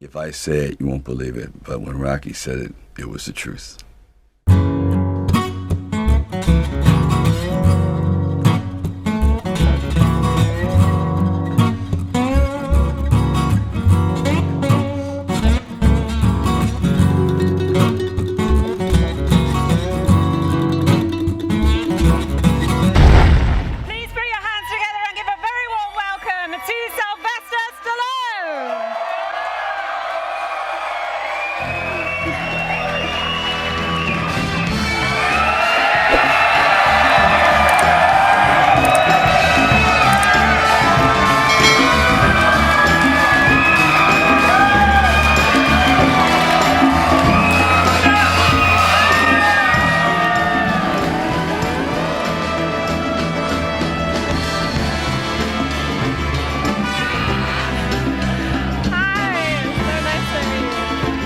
If I say it, you won't believe it. But when Rocky said it, it was the truth. Please put your hands together and give a very warm welcome to Sylvester Stallone. Hi, so nice to meet you.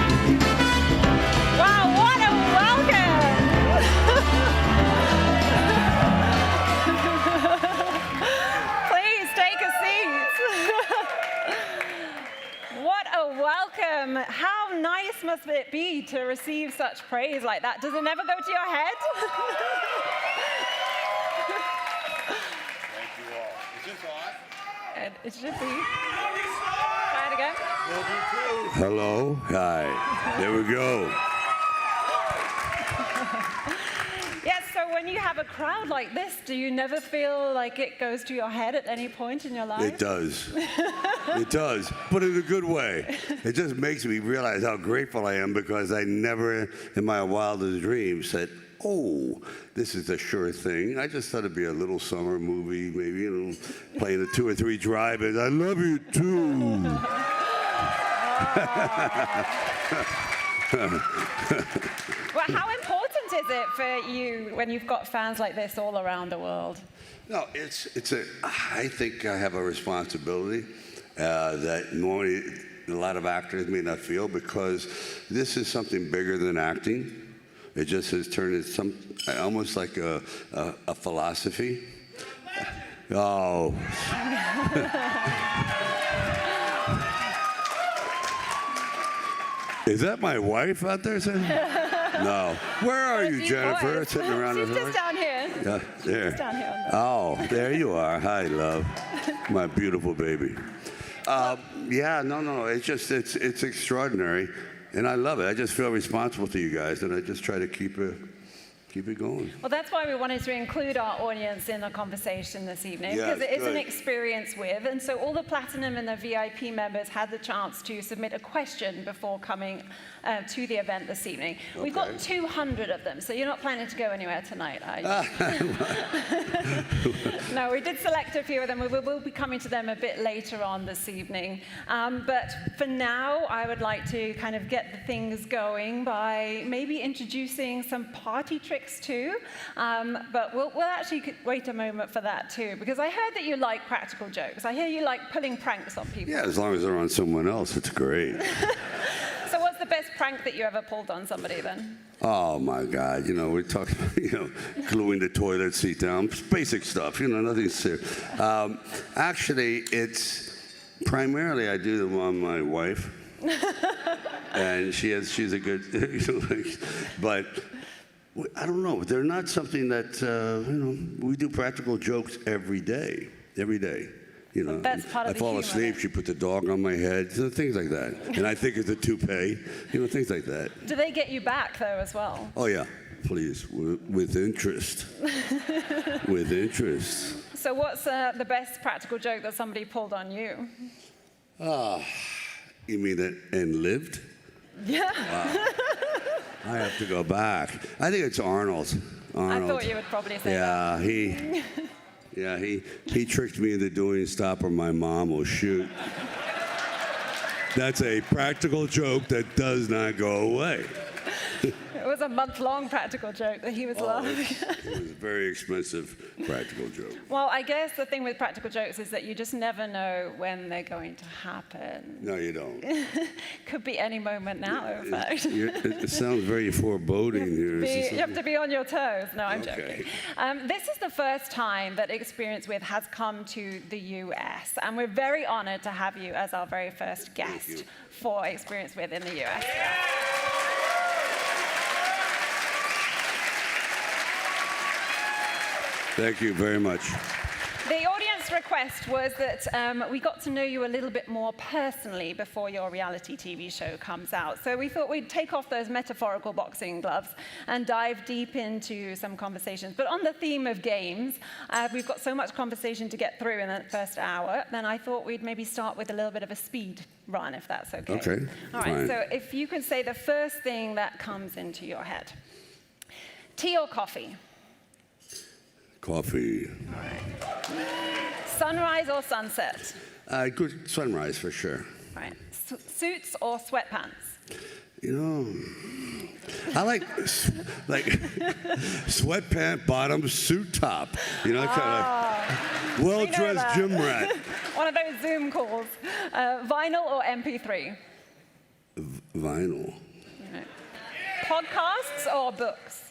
Wow, what a welcome! Please take a seat. What a welcome. How nice must it be to receive such praise like that? Does it never go to your head? Thank you all. Is this on? It should be. Try it again. Hello. Hi. There we go. Yes, so when you have a crowd like this, do you never feel like it goes to your head at any point in your life? It does. It does, but in a good way. It just makes me realize how grateful I am because I never in my wildest dreams said, oh, this is a sure thing. I just thought it'd be a little summer movie, maybe, playing the 2 or 3 drive-ins. I love you too. Well, how important is it for you when you've got fans like this all around the world? No, I think I have a responsibility that normally a lot of actors may not feel because this is something bigger than acting. It just has turned into almost like a philosophy. Oh. Is that my wife out there saying? No. Where are you, Jennifer? Sitting around She's the just down here. Yeah, there. She's down here on the... Oh, there you are. Hi, love. My beautiful baby. Yeah, no. It's extraordinary, and I love it. I just feel responsible to you guys, and I just try to keep it going. Well, that's why we wanted to include our audience in the conversation this evening, Yeah, because it is an good. experience with, and so all the Platinum and the VIP members had the chance to submit a question before coming to the event this evening. We've got 200 of them, so you're not planning to go anywhere tonight, are you? No, we did select a few of them. We will be coming to them a bit later on this evening. But for now, I would like to kind of get the things going by maybe introducing some party tricks too. But we'll actually wait a moment for that too, because I heard that you like practical jokes. I hear you like pulling pranks on people. Yeah, as long as they're on someone else, it's great. So what's the best prank that you ever pulled on somebody then? Oh my God! We're talking about gluing the toilet seat down, basic stuff. Nothing serious. Actually, it's primarily I do them on my wife, and she's a good. But I don't know. They're not something that we do practical jokes every day. Every day. That's part of I the fall humor, asleep, then. she put the dog on my head, things like that. And I think it's a toupee, things like that. Do they get you back though as well? Oh yeah, please, with interest. With interest. So what's the best practical joke that somebody pulled on you? You mean that and lived? Yeah. Wow. I have to go back. I think it's Arnold. I thought you would probably say that. Yeah, he tricked me into doing Stop or My Mom Will Shoot. That's a practical joke that does not go away. It was a month-long practical joke that he was laughing. It was a very expensive practical joke. Well, I guess the thing with practical jokes is that you just never know when they're going to happen. No, you don't. Could be any moment now, in fact. It sounds very foreboding here. You have to be on your toes. No, I'm Okay. joking. This is the first time that Experience With has come to the US, and we're very honored to have you as our very first guest for Experience With in the US. Thank you very much. The audience request was that we got to know you a little bit more personally before your reality TV show comes out. So we thought we'd take off those metaphorical boxing gloves and dive deep into some conversations. But on the theme of games, we've got so much conversation to get through in the first hour, then I thought we'd maybe start with a little bit of a speed run, if that's okay. Okay, All right, fine. so if you could say the first thing that comes into your head. Tea or coffee? Coffee. Sunrise or sunset? Good sunrise for sure. Right. Suits or sweatpants? You know, I like sweatpant bottom, suit top. You know, kind of well-dressed gym rat. One of those Zoom calls. Vinyl or MP3? Vinyl. Right. Podcasts or books?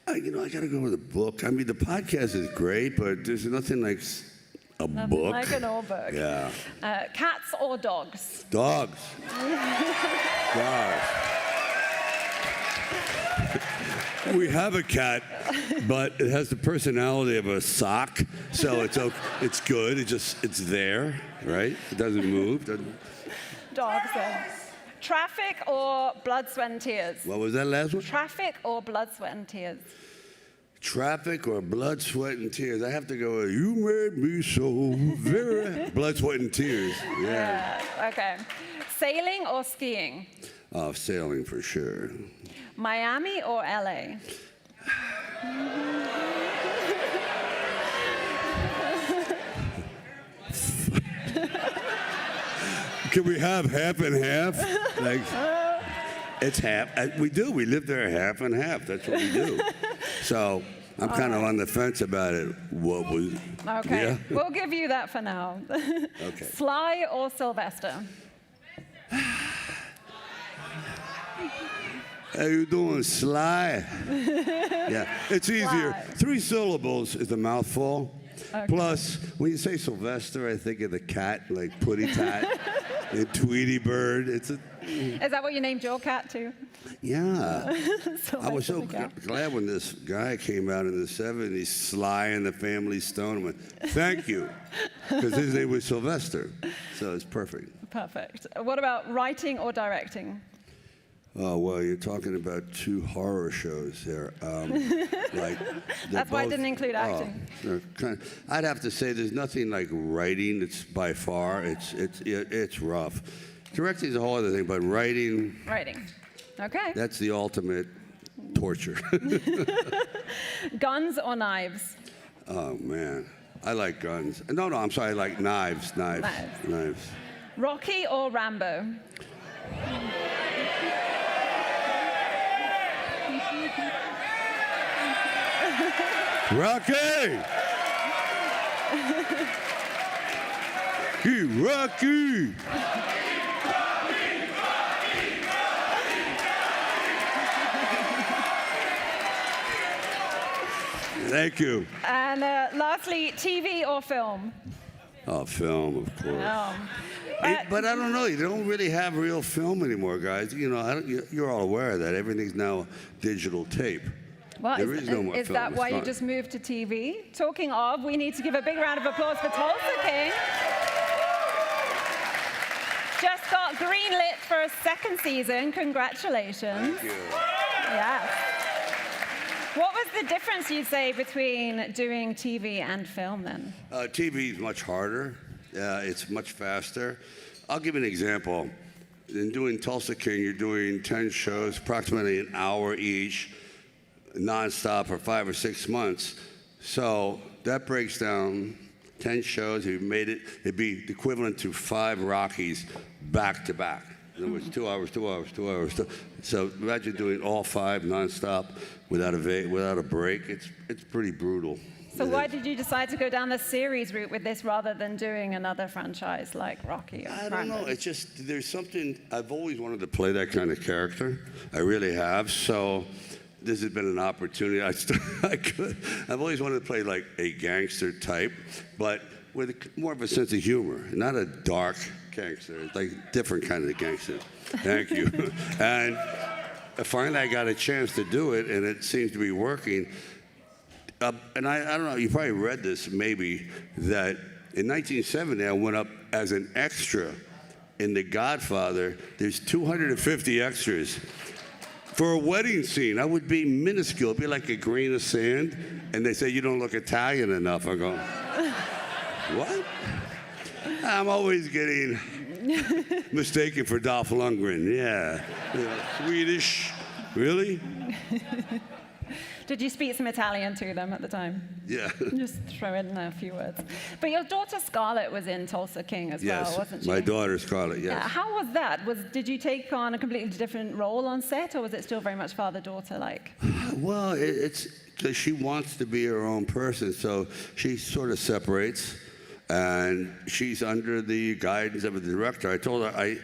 You know, I got to go with a book. I mean, the podcast is great, but there's nothing like a book. Like an old book. Yeah. Cats or dogs? Dogs. Dogs. We have a cat, but it has the personality of a sock, so it's good. It's there, right? It doesn't move. Dogs, then. Traffic or blood, sweat, and tears? What was that last one? Traffic or blood, sweat, and tears? Traffic or blood, sweat, and tears? I have to go with, you made me so very... blood, sweat, and tears. Yeah. Okay. Sailing or skiing? Oh, sailing for sure. Miami or LA? Can we have half and half? Like, it's half. We do. We live there half and half. That's what we do. So I'm kind of on the fence about it. What was? Okay. Yeah? We'll give you that for now. Okay. Sly or Sylvester? How you doing, Sly? Yeah, it's easier. Sly. 3 syllables is a mouthful. Okay. Plus, when you say Sylvester, I think of the cat, like Putty Tat and Tweety Bird. Is that what you named your cat too? Yeah. I was so Sylvester the cat. glad when this guy came out in the 70s, Sly and the Family Stone. I went, thank you, because his name was Sylvester. So it's perfect. Perfect. What about writing or directing? Oh, well, you're talking about 2 horror shows there. That's why I didn't include acting. I'd have to say there's nothing like writing. It's by far, it's rough. Directing is a whole other thing, but writing... Writing. Okay. That's the ultimate torture. Guns or knives? Oh, man. I like guns. No, I'm sorry. I like knives. Knives. Rocky or Rambo? Rocky! Hey, Rocky! Thank you. And lastly, TV or film? Oh, film, of course. Oh. But I don't know. You don't really have real film anymore, guys. You know, you're all aware of that. Everything's now digital tape. Well, There is no more is film. that It's why you not. just moved to TV? Talking of, we need to give a big round of applause for Tulsa King. Just got greenlit for a 2nd season. Congratulations. Thank you. Yes. What was the difference, you'd say, between doing TV and film then? TV is much harder. It's much faster. I'll give you an example. In doing Tulsa King, you're doing 10 shows, approximately an hour each, nonstop for 5 or 6 months. So that breaks down 10 shows. If you made it, it'd be equivalent to 5 Rockies back to back. In other words, 2 hours, 2 hours, 2 hours. So imagine doing all 5 nonstop without a break. It's pretty brutal. So why did you decide to go down the series route with this rather than doing another franchise like Rocky or I don't know. It's just, there's something, I've always wanted to play that kind of character. I really have. So this has been an opportunity. I've always wanted to play like a gangster type, but with more of a sense of humor, not a dark gangster. It's like a different kind of gangster. Thank you. And finally I got a chance to do it, and it seems to be working. And I don't know, you probably read this maybe, that in 1970 I went up as an extra in The Godfather. There's 250 extras. For a wedding scene, I would be minuscule. It'd be like a grain of sand. And they say, you don't look Italian enough. I go, what? I'm always getting mistaken for Dolph Lundgren. Yeah. Swedish. Really? Did you speak some Italian to them at the time? Yeah. Just throw in a few words. But your daughter Scarlett was in Tulsa King as well, wasn't she? My daughter Scarlett, yes. Yeah. How was that? Did you take on a completely different role on set, or was it still very much father-daughter-like? Well, it's because she wants to be her own person, so she sort of separates, and she's under the guidance of a director. I told her,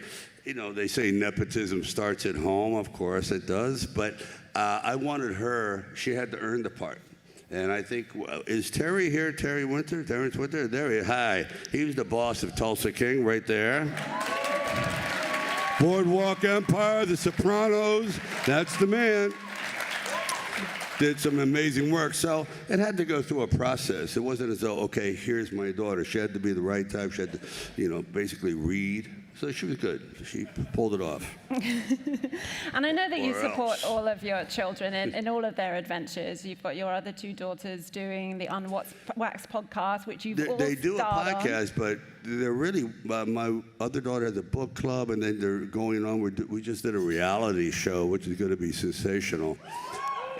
they say nepotism starts at home. Of course it does, but I wanted her, she had to earn the part. And I think, is Terry here, Terrence Winter? There he is. Hi. He was the boss of Tulsa King right there. Boardwalk Empire, The Sopranos, that's the man. Did some amazing work. So it had to go through a process. It wasn't as though, okay, here's my daughter. She had to be the right type. She had to, basically read. So she was good. She pulled it off. And I know that you support all of your children in all of their adventures. You've got your other 2 daughters doing the Unwaxed podcast, which you've all They do a podcast, on. but they're really, my other daughter has a book club, and then they're going on. We just did a reality show, which is going to be sensational.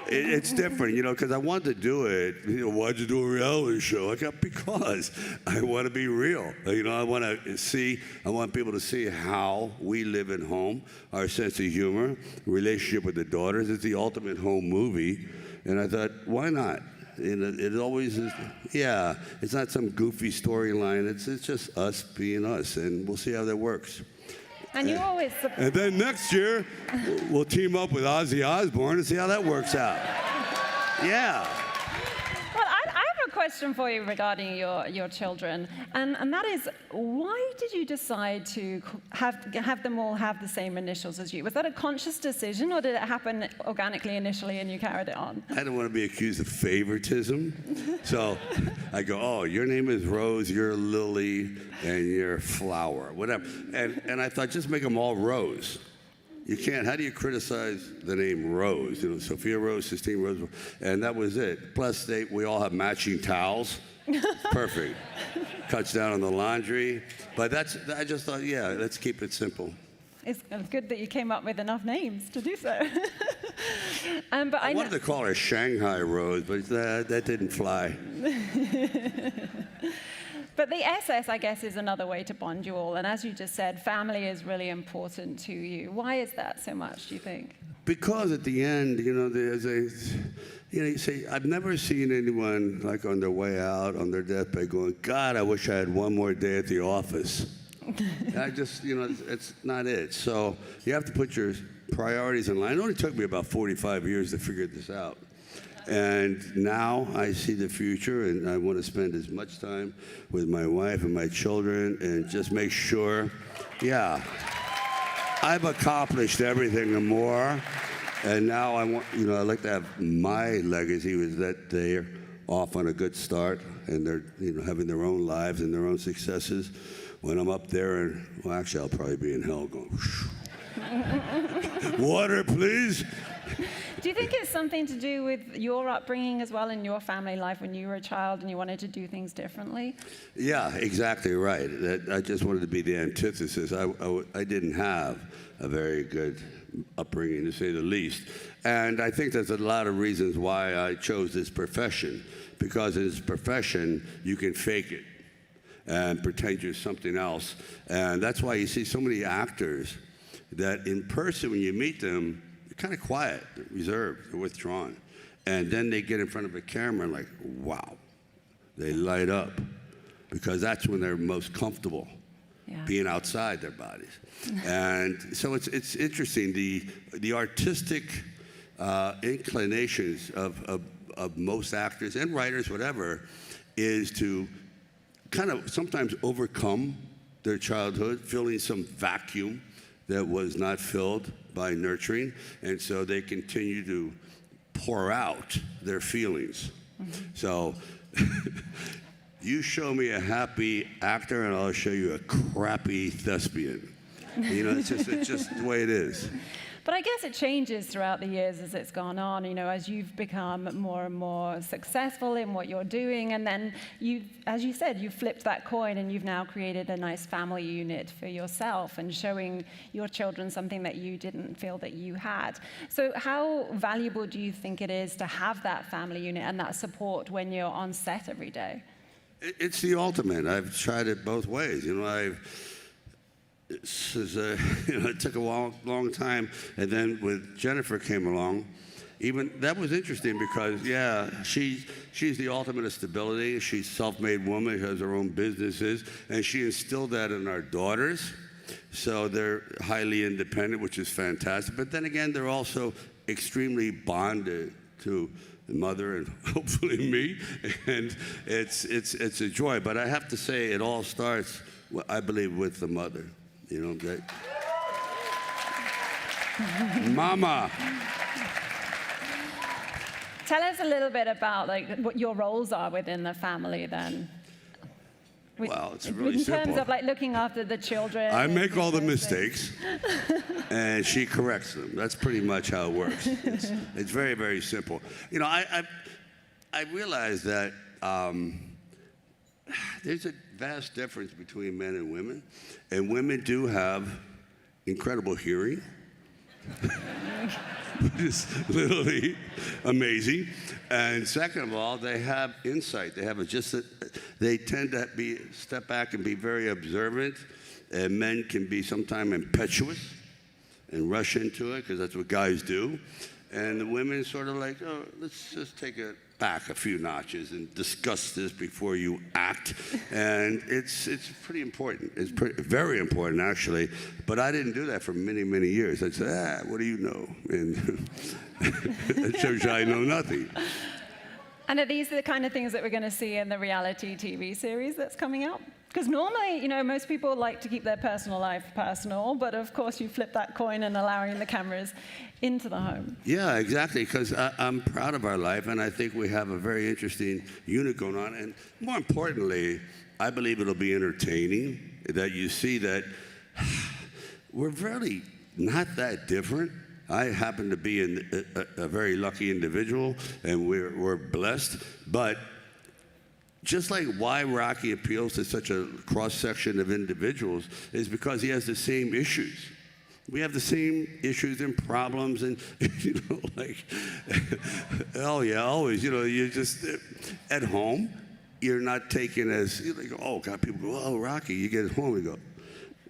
It's different, because I wanted to do it. Why'd you do a reality show? Because I want to be real. I want people to see how we live at home, our sense of humor, relationship with the daughters. It's the ultimate home movie. And I thought, why not? It always is, it's not some goofy storyline. It's just us being us, and we'll see how that works. And you always... And then next year, we'll team up with Ozzy Osbourne and see how that works out. Yeah. Well, I have a question for you regarding your children, and that is, why did you decide to have them all have the same initials as you? Was that a conscious decision, or did it happen organically initially and you carried it on? I didn't want to be accused of favoritism. So I go, oh, your name is Rose, you're Lily, and you're Flower, whatever. And I thought, just make them all Rose. You can't, how do you criticize the name Rose? Sophia Rose, Sistine Rose, and that was it. Plus, we all have matching towels. Perfect. Cuts down on the laundry. But I just thought, let's keep it simple. It's good that you came up with enough names to do so. But I wanted to call her Shanghai Rose, but that didn't fly. But the SS, I guess, is another way to bond you all. And as you just said, family is really important to you. Why is that so much, do you think? Because at the end, you say, I've never seen anyone like on their way out, on their deathbed going, God, I wish I had one more day at the office. I just, it's not it. So you have to put your priorities in line. It only took me about 45 years to figure this out. And now I see the future, and I want to spend as much time with my wife and my children and just make sure, I've accomplished everything and more. And now I want, I'd like to have my legacy was that they're off on a good start and they're, having their own lives and their own successes. When I'm up there, actually I'll probably be in hell going, water, please. Do you think it's something to do with your upbringing as well in your family life when you were a child and you wanted to do things differently? Yeah, exactly right. I just wanted to be the antithesis. I didn't have a very good upbringing, to say the least. And I think there's a lot of reasons why I chose this profession. Because in this profession, you can fake it and pretend you're something else. And that's why you see so many actors that in person, when you meet them, they're kind of quiet, they're reserved, they're withdrawn. And then they get in front of a camera and like, wow, they light up. Because that's when they're most comfortable being outside their bodies. And so it's interesting, the artistic inclinations of most actors and writers, whatever, is to kind of sometimes overcome their childhood, filling some vacuum that was not filled by nurturing, and so they continue to pour out their feelings. So you show me a happy actor and I'll show you a crappy thespian. You know, it's just the way it is. But I guess it changes throughout the years as it's gone on, you know, as you've become more and more successful in what you're doing. And then as you said, you've flipped that coin and you've now created a nice family unit for yourself and showing your children something that you didn't feel that you had. So how valuable do you think it is to have that family unit and that support when you're on set every day? It's the ultimate. I've tried it both ways. You know, it took a long time, and then when Jennifer came along, even that was interesting because she's the ultimate of stability. She's a self-made woman, has her own businesses, and she instilled that in our daughters. So they're highly independent, which is fantastic. But then again, they're also extremely bonded to the mother and hopefully me, and it's a joy. But I have to say, it all starts, I believe, with the mother. You know, that Mama. Tell us a little bit about like what your roles are within the family then. Well, it's really simple. In terms of like looking after the children. I make all the mistakes, and she corrects them. That's pretty much how it works. It's very, very simple. You know, I realize that there's a vast difference between men and women, and women do have incredible hearing, which is literally amazing. And second of all, they have insight. They have they tend to step back and be very observant, and men can be sometimes impetuous and rush into it because that's what guys do. And the women sort of like, oh, let's just take it back a few notches and discuss this before you act. And it's pretty important. It's very important, actually. But I didn't do that for many, many years. I'd say, what do you know? And it shows you I know nothing. And are these the kind of things that we're going to see in the reality TV series that's coming out? Because normally, you know, most people like to keep their personal life personal, but of course you flip that coin and allowing the cameras into the home. Yeah, exactly, because I'm proud of our life, and I think we have a very interesting unit going on. And more importantly, I believe it'll be entertaining, that you see that we're really not that different. I happen to be a very lucky individual, and we're blessed, but just like why Rocky appeals to such a cross-section of individuals is because he has the same issues. We have the same issues and problems, and, you know, like, oh yeah, always, you know, you just, at home, you're not taken as, you like, oh God, people go, oh, Rocky, you get home, you go,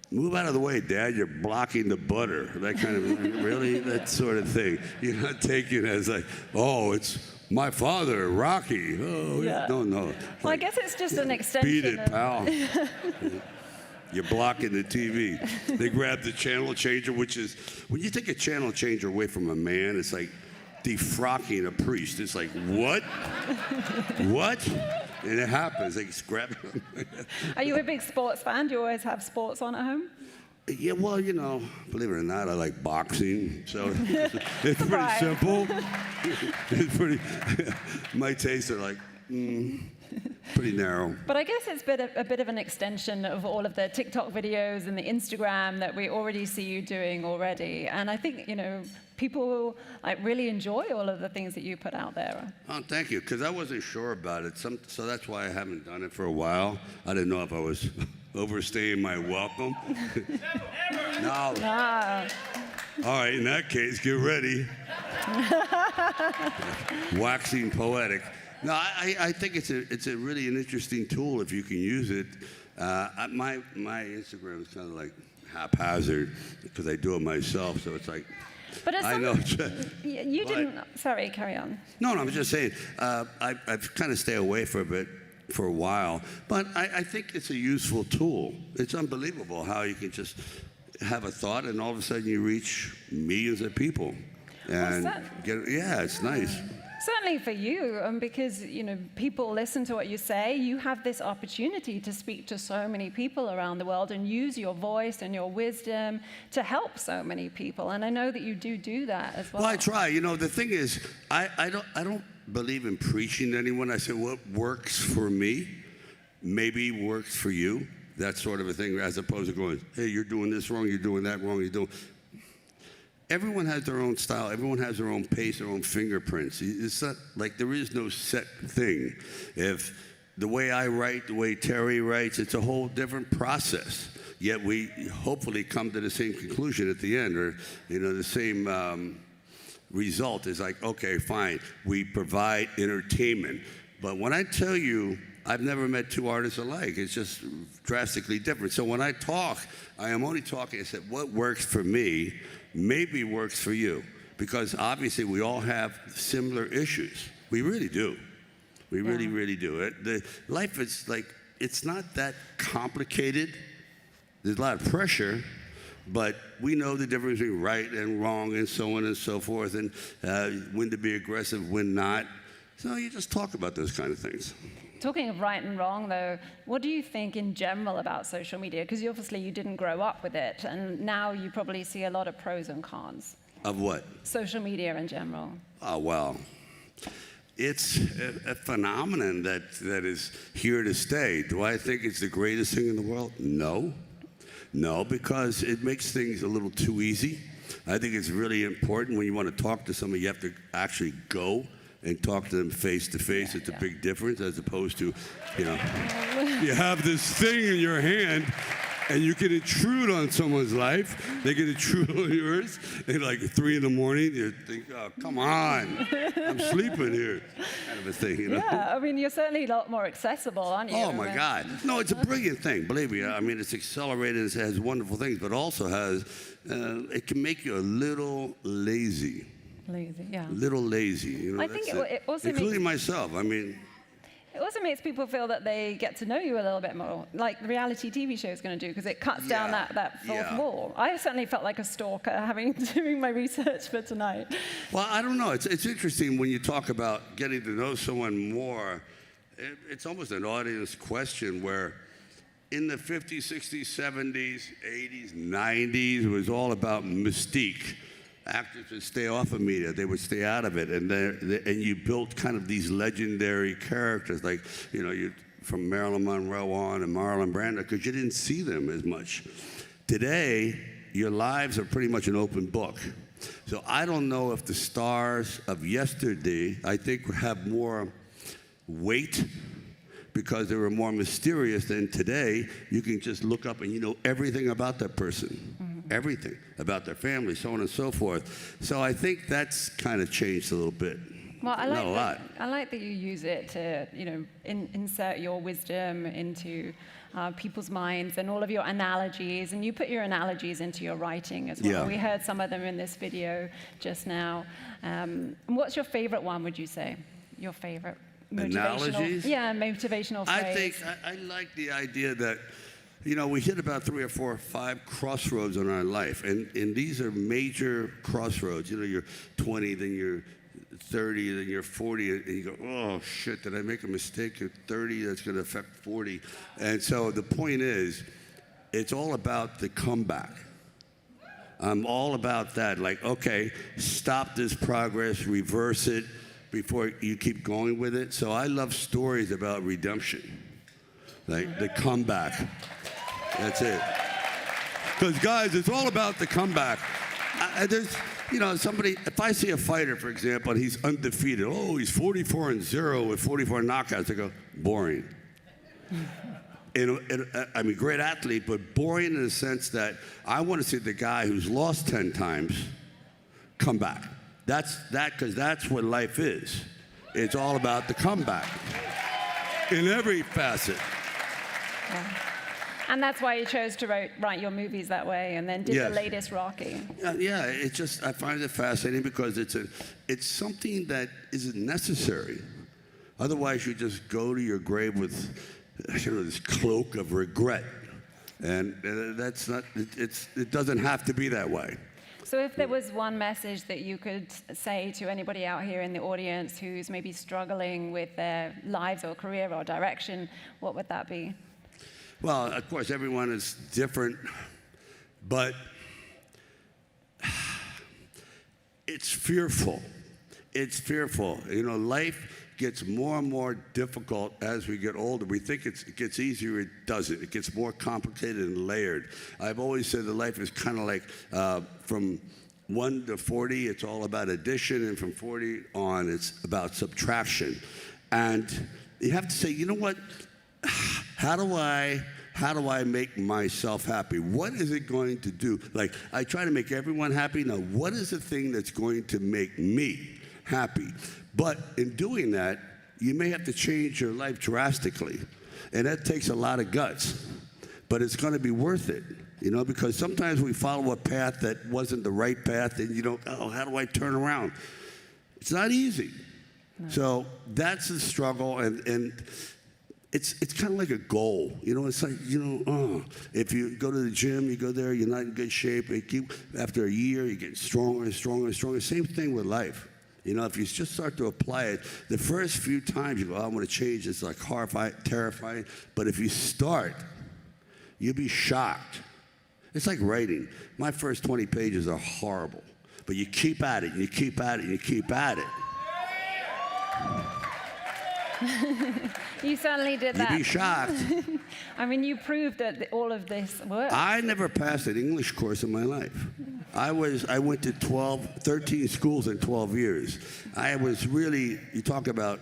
move out of the way, Dad, you're blocking the butter, that kind of, really, that sort of thing. You're not taken as like, oh, it's my father, Rocky. Oh, yeah. No. Well, like, I guess it's just an extension. Beat it, pal. You're blocking the TV. They grab the channel changer, which is, when you take a channel changer away from a man, it's like defrocking a priest. It's like, what? What? And it happens. They just grab him. Are you a big sports fan? Do you always have sports on at home? Yeah, well, you know, believe it or not, I like boxing, so it's pretty simple. It's pretty, my tastes are like, pretty narrow. But I guess it's a bit of an extension of all of the TikTok videos and the Instagram that we already see you doing already. And I think, you know, people like really enjoy all of the things that you put out there. Oh, thank you, because I wasn't sure about it. So that's why I haven't done it for a while. I didn't know if I was overstaying my welcome. No. Ah. All right, in that case, get ready. Waxing poetic. No, I think it's a really an interesting tool if you can use it. My Instagram is kind of like haphazard because I do it myself. So it's like, But as I know. you didn't. Sorry, carry on. No, I'm just saying, I've kind of stay away for a bit, for a while, but I think it's a useful tool. It's unbelievable how you can just have a thought and all of a sudden you reach millions of people. And yeah, it's nice. Certainly for you, because people listen to what you say. You have this opportunity to speak to so many people around the world and use your voice and your wisdom to help so many people. And I know that you do that as well. Well, I try. The thing is, I don't believe in preaching to anyone. I say what works for me maybe works for you. That sort of a thing, as opposed to going, hey, you're doing this wrong, you're doing that wrong, Everyone has their own style. Everyone has their own pace, their own fingerprints. It's not like there is no set thing. If the way I write, the way Terry writes, it's a whole different process. Yet we hopefully come to the same conclusion at the end, or the same result is like, okay, fine, we provide entertainment. But when I tell you, I've never met two artists alike. It's just drastically different. So when I talk, I am only talking, I said, what works for me maybe works for you. Because obviously we all have similar issues. We really do. We really, really do. Life is like, it's not that complicated. There's a lot of pressure, but we know the difference between right and wrong and so on and so forth, and when to be aggressive, when not. So you just talk about those kind of things. Talking of right and wrong, though, what do you think in general about social media? Because obviously you didn't grow up with it, and now you probably see a lot of pros and cons. Of what? Social media in general. Oh, well, it's a phenomenon that is here to stay. Do I think it's the greatest thing in the world? No. No, because it makes things a little too easy. I think it's really important when you want to talk to somebody, you have to actually go and talk to them face to face. It's a big difference as opposed to, you have this thing in your hand and you can intrude on someone's life. They can intrude on yours. And like 3 a.m, you think, oh, come on, I'm sleeping here, kind of a thing, Yeah, I mean, you're certainly a lot more accessible, aren't you? Oh my God. No, it's a brilliant thing, believe me. I mean, it's accelerated, it has wonderful things, but also has, it can make you a little lazy. Lazy, yeah. A little lazy, I think it also including myself. I mean, it also makes people feel that they get to know you a little bit more, like the reality TV show is going to do, because it cuts down that fourth wall. I certainly felt like a stalker doing my research for tonight. Well, I don't know. It's interesting when you talk about getting to know someone more. It's almost an audience question where in the 50s, 60s, 70s, 80s, 90s, it was all about mystique. Actors would stay off of media. They would stay out of it. And you built kind of these legendary characters, like, you from Marilyn Monroe on and Marlon Brando, because you didn't see them as much. Today, your lives are pretty much an open book. So I don't know if the stars of yesterday, I think, have more weight because they were more mysterious than today. You can just look up and you know everything about that person. Everything about their family, so on and so forth. So I think that's kind of changed a little bit. Well, I Not a lot. like that you use it to, insert your wisdom into people's minds and all of your analogies, and you put your analogies into your writing as well. Yeah. We heard some of them in this video just now. What's your favorite one, would you say? Your favorite motivational? Analogies? Yeah, motivational phrase. I like the idea that, we hit about 3 or 4 or 5 crossroads in our life, and these are major crossroads. You're 20, then you're 30, then you're 40, and you go, oh, shit, did I make a mistake at 30? That's going to affect 40. And so the point is, it's all about the comeback. I'm all about that. Like, okay, stop this progress, reverse it before you keep going with it. So I love stories about redemption, like the comeback. That's it. Because, guys, it's all about the comeback. There's, somebody, if I see a fighter, for example, and he's undefeated, oh, he's 44-0 with 44 knockouts, I go, boring. I mean, great athlete, but boring in the sense that I want to see the guy who's lost 10 times come back. Because that's what life is. It's all about the comeback in every facet. Yeah. And that's why you chose to write your movies that way, and then did Yes. the latest Rocky. Yeah, I find it fascinating because it's something that isn't necessary. Otherwise, you just go to your grave with, this cloak of regret, and that's not. It doesn't have to be that way. So if there was one message that you could say to anybody out here in the audience who's maybe struggling with their lives or career or direction, what would that be? Well, of course, everyone is different, but it's fearful. It's fearful. Life gets more and more difficult as we get older. We think it gets easier. It doesn't. It gets more complicated and layered. I've always said that life is kind of like from 1 to 40, it's all about addition, and from 40 on, it's about subtraction. And you have to say, you know what? How do I make myself happy? What is it going to do? Like, I try to make everyone happy. Now, what is the thing that's going to make me happy? But in doing that, you may have to change your life drastically. And that takes a lot of guts. But it's going to be worth it, because sometimes we follow a path that wasn't the right path, and how do I turn around? It's not easy. No. So that's the struggle, and it's kind of like a goal. It's like, if you go to the gym, you go there, you're not in good shape, after a year, you get stronger and stronger and stronger. Same thing with life. If you just start to apply it, the first few times you go, I want to change, it's like horrifying, terrifying. But if you start, you'll be shocked. It's like writing. My first 20 pages are horrible. But you keep at it, and you keep at it, and you keep at it. You certainly did that. You'd be shocked. I mean, you proved that all of this works. I never passed an English course in my life. I went to 13 schools in 12 years. I was really, you talk about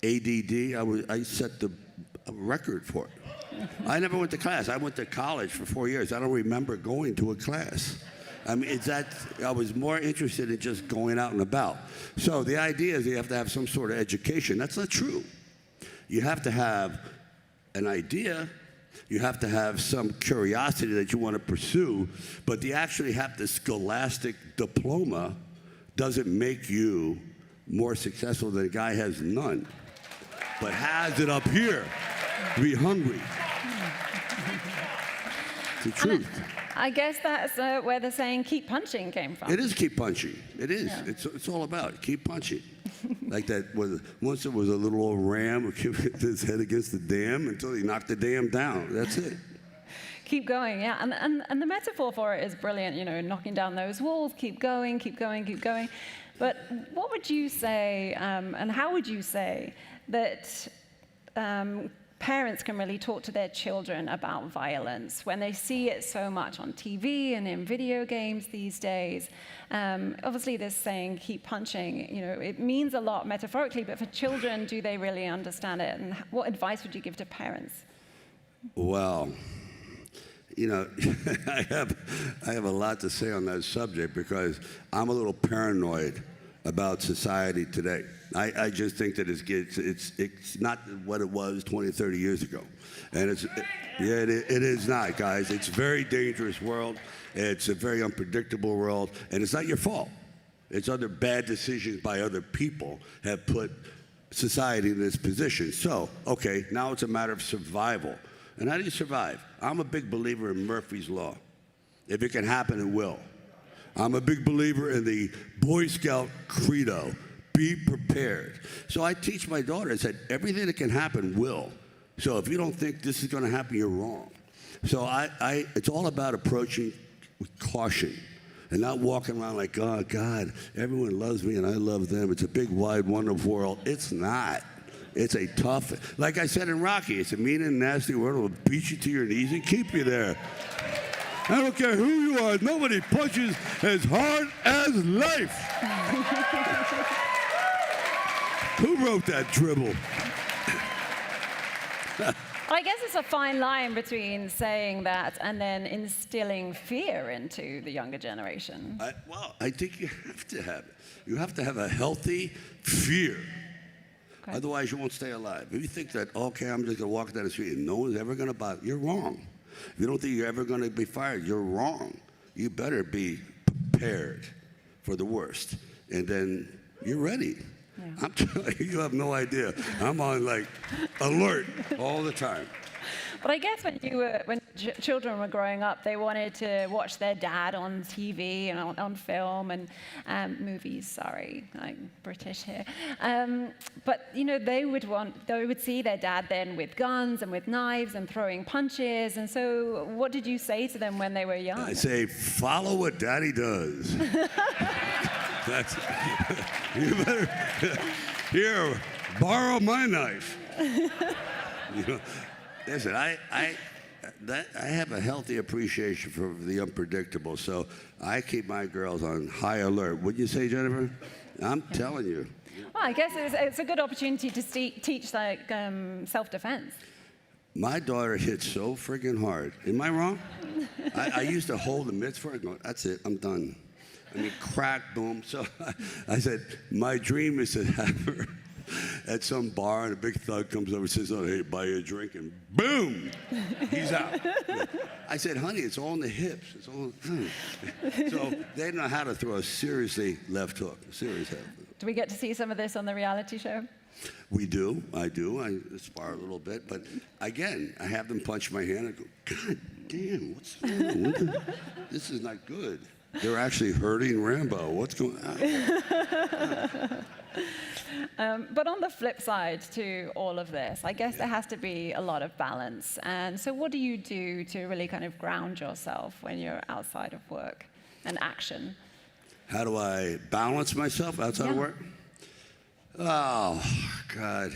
ADD, I set a record for it. I never went to class. I went to college for 4 years. I don't remember going to a class. I mean, I was more interested in just going out and about. So the idea is you have to have some sort of education. That's not true. You have to have an idea. You have to have some curiosity that you want to pursue. But to actually have the scholastic diploma doesn't make you more successful than a guy who has none, but has it up here. Be hungry. It's the truth. I guess that's where the saying "keep punching" came from. It is keep punching. It is. Yeah. It's all about it. Keep punching. Like that. Once there was a little old ram who kept his head against the dam until he knocked the dam down. That's it. Keep going, yeah. And the metaphor for it is brilliant. Knocking down those walls. Keep going, keep going, keep going. But what would you say, and how would you say that parents can really talk to their children about violence when they see it so much on TV and in video games these days? Obviously, this saying, keep punching, it means a lot metaphorically, but for children, do they really understand it? And what advice would you give to parents? Well, I have a lot to say on that subject because I'm a little paranoid about society today. I just think that it's not what it was 20, 30 years ago. And it is not, guys. It's a very dangerous world. It's a very unpredictable world. And it's not your fault. It's other bad decisions by other people have put society in this position. So, okay, now it's a matter of survival. And how do you survive? I'm a big believer in Murphy's Law. If it can happen, it will. I'm a big believer in the Boy Scout credo. Be prepared. So I teach my daughter, I said, everything that can happen will. So if you don't think this is going to happen, you're wrong. So it's all about approaching with caution and not walking around like, oh, God, everyone loves me and I love them. It's a big, wide, wonderful world. It's not. It's a tough, like I said in Rocky, it's a mean and nasty world. It will beat you to your knees and keep you there. I don't care who you are. Nobody punches as hard as life. Who wrote that dribble? I guess it's a fine line between saying that and then instilling fear into the younger generation. I think you have to have it. You have to have a healthy fear. Okay. Otherwise, you won't stay alive. If you think that, okay, I'm just going to walk down the street and no one's ever going to bother, you're wrong. If you don't think you're ever going to be fired, you're wrong. You better be prepared for the worst, and then you're ready. Yeah. I'm telling you, you have no idea. I'm on like alert all the time. But I guess when children were growing up, they wanted to watch their dad on TV and on film and movies. Sorry, I'm British here. But they would see their dad then with guns and with knives and throwing punches. And so, what did you say to them when they were young? I say, follow what Daddy does. That's you better here. Borrow my knife. Listen, I have a healthy appreciation for the unpredictable, so I keep my girls on high alert. Wouldn't you say, Jennifer? I'm telling you. Well, I guess it's a good opportunity to teach like self-defense. My daughter hits so friggin' hard. Am I wrong? I used to hold the mitts for her and go, that's it, I'm done. I mean, crack, boom. So I said, my dream is to have her at some bar and a big thug comes over and says, oh, hey, buy you a drink, and boom, he's out. I said, honey, it's all in the hips. It's all. So they know how to throw a seriously left hook, serious left hook. Do we get to see some of this on the reality show? We do. I do. I spar a little bit. But again, I have them punch my hand and go, God damn, what's going on? This is not good. They're actually hurting Rambo. What's going on? But on the flip side to all of this, I guess there has to be a lot of balance. And so what do you do to really kind of ground yourself when you're outside of work and action? How do I balance myself outside of work? Oh, God.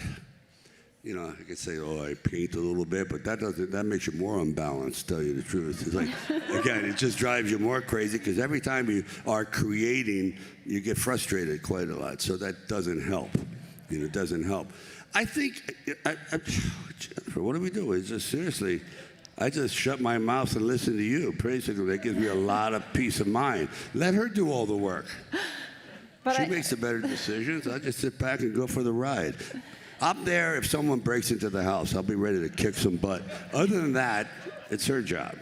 I could say, oh, I paint a little bit, but that makes you more unbalanced, to tell you the truth. It's like, again, it just drives you more crazy because every time you are creating, you get frustrated quite a lot. So that doesn't help. It doesn't help. I think, Jennifer, what do we do? It's just seriously, I just shut my mouth and listen to you. Basically, that gives me a lot of peace of mind. Let her do all the work. She makes the better decisions. I just sit back and go for the ride. Up there, if someone breaks into the house, I'll be ready to kick some butt. Other than that, it's her job.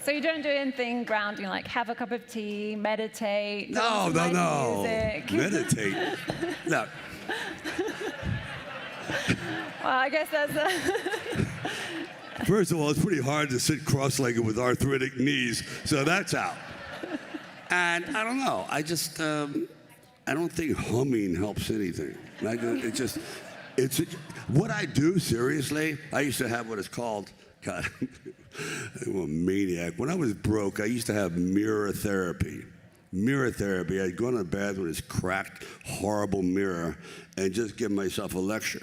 So you don't do anything grounding, like have a cup of tea, meditate? No. Music. Meditate? No. Well, I guess that's First of all, it's pretty hard to sit cross-legged with arthritic knees, so that's out. And I don't know. I just, I don't think humming helps anything. It's what I do, seriously, I used to have what is called, God, I'm a maniac. When I was broke, I used to have mirror therapy. I'd go in the bathroom with this cracked, horrible mirror and just give myself a lecture.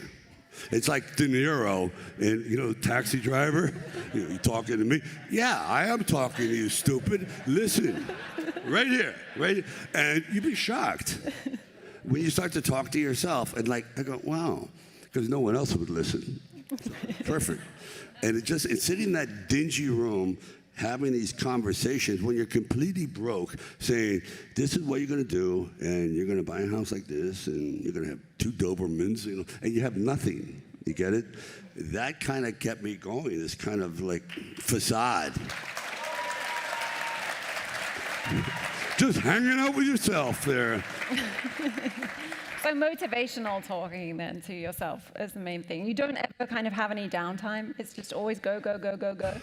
It's like De Niro in, Taxi Driver. You talking to me? Yeah, I am talking to you, stupid. Listen, right here. And you'd be shocked when you start to talk to yourself. And I go, wow, because no one else would listen. So, perfect. And it's sitting in that dingy room having these conversations when you're completely broke, saying, this is what you're going to do, and you're going to buy a house like this, and you're going to have 2 Dobermans, and you have nothing. You get it? That kind of kept me going, this kind of facade. Just hanging out with yourself there. So motivational talking then to yourself is the main thing. You don't ever kind of have any downtime? It's just always go, go, go, go, go?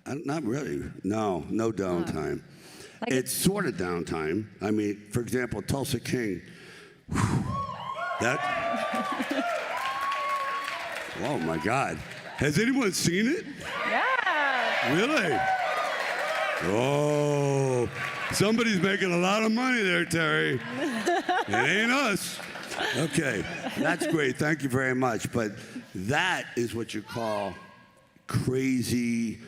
Not really. No downtime. It's sort of downtime. I mean, for example, Tulsa King. Oh my God. Has anyone seen it? Yeah. Really? Oh, somebody's making a lot of money there, Terry. It ain't us. Okay, that's great. Thank you very much. But that is what you call crazy,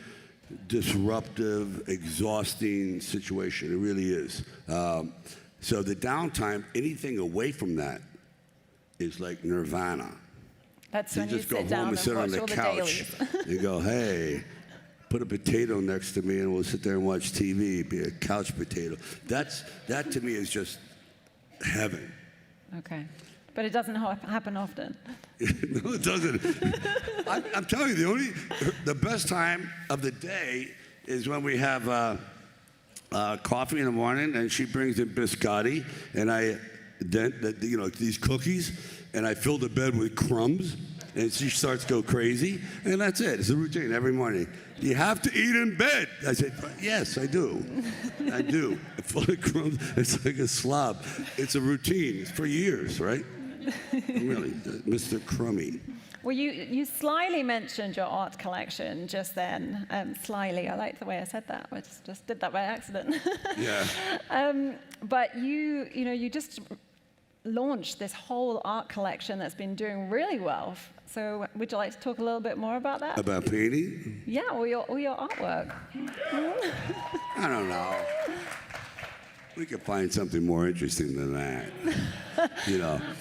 disruptive, exhausting situation. It really is. So the downtime, anything away from that is like nirvana. That's when you just go sit home down and sit on the watch all couch. You go, hey, put a potato next to me and we'll sit there and watch TV. Be a couch potato. That to me is just heaven. Okay. But it doesn't happen often. No, it doesn't. I'm telling you, the best time of the day is when we have coffee in the morning, and she brings in biscotti, and I these cookies, and I fill the bed with crumbs, and she starts to go crazy, and that's it. It's a routine every morning. You have to eat in bed. I said, yes, I do. I do. Full of crumbs. It's like a slob. It's a routine. It's for years, right? Really, Mr. Crummy. Well, you slyly mentioned your art collection just then. Slyly, I like the way I said that. I just did that by accident. Yeah. But you just launched this whole art collection that's been doing really well. So would you like to talk a little bit more about that? About painting? Yeah, or your artwork. I don't know. We could find something more interesting than that.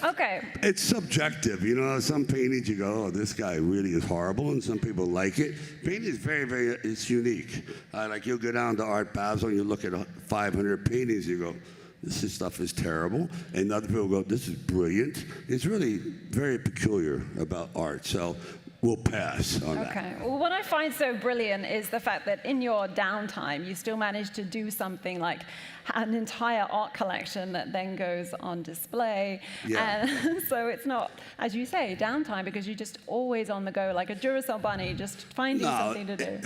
Okay. It's subjective. Some paintings you go, oh, this guy really is horrible, and some people like it. Painting is very, very, it's unique. Like you'll go down to Art Basel and you look at 500 paintings, you go, this stuff is terrible. And other people go, this is brilliant. It's really very peculiar about art. So we'll pass on that. Okay. Well, what I find so brilliant is the fact that in your downtime, you still manage to do something like an entire art collection that then goes on display. Yeah. And so it's not, as you say, downtime, because you're just always on the go, like a Duracell bunny, just finding something to do.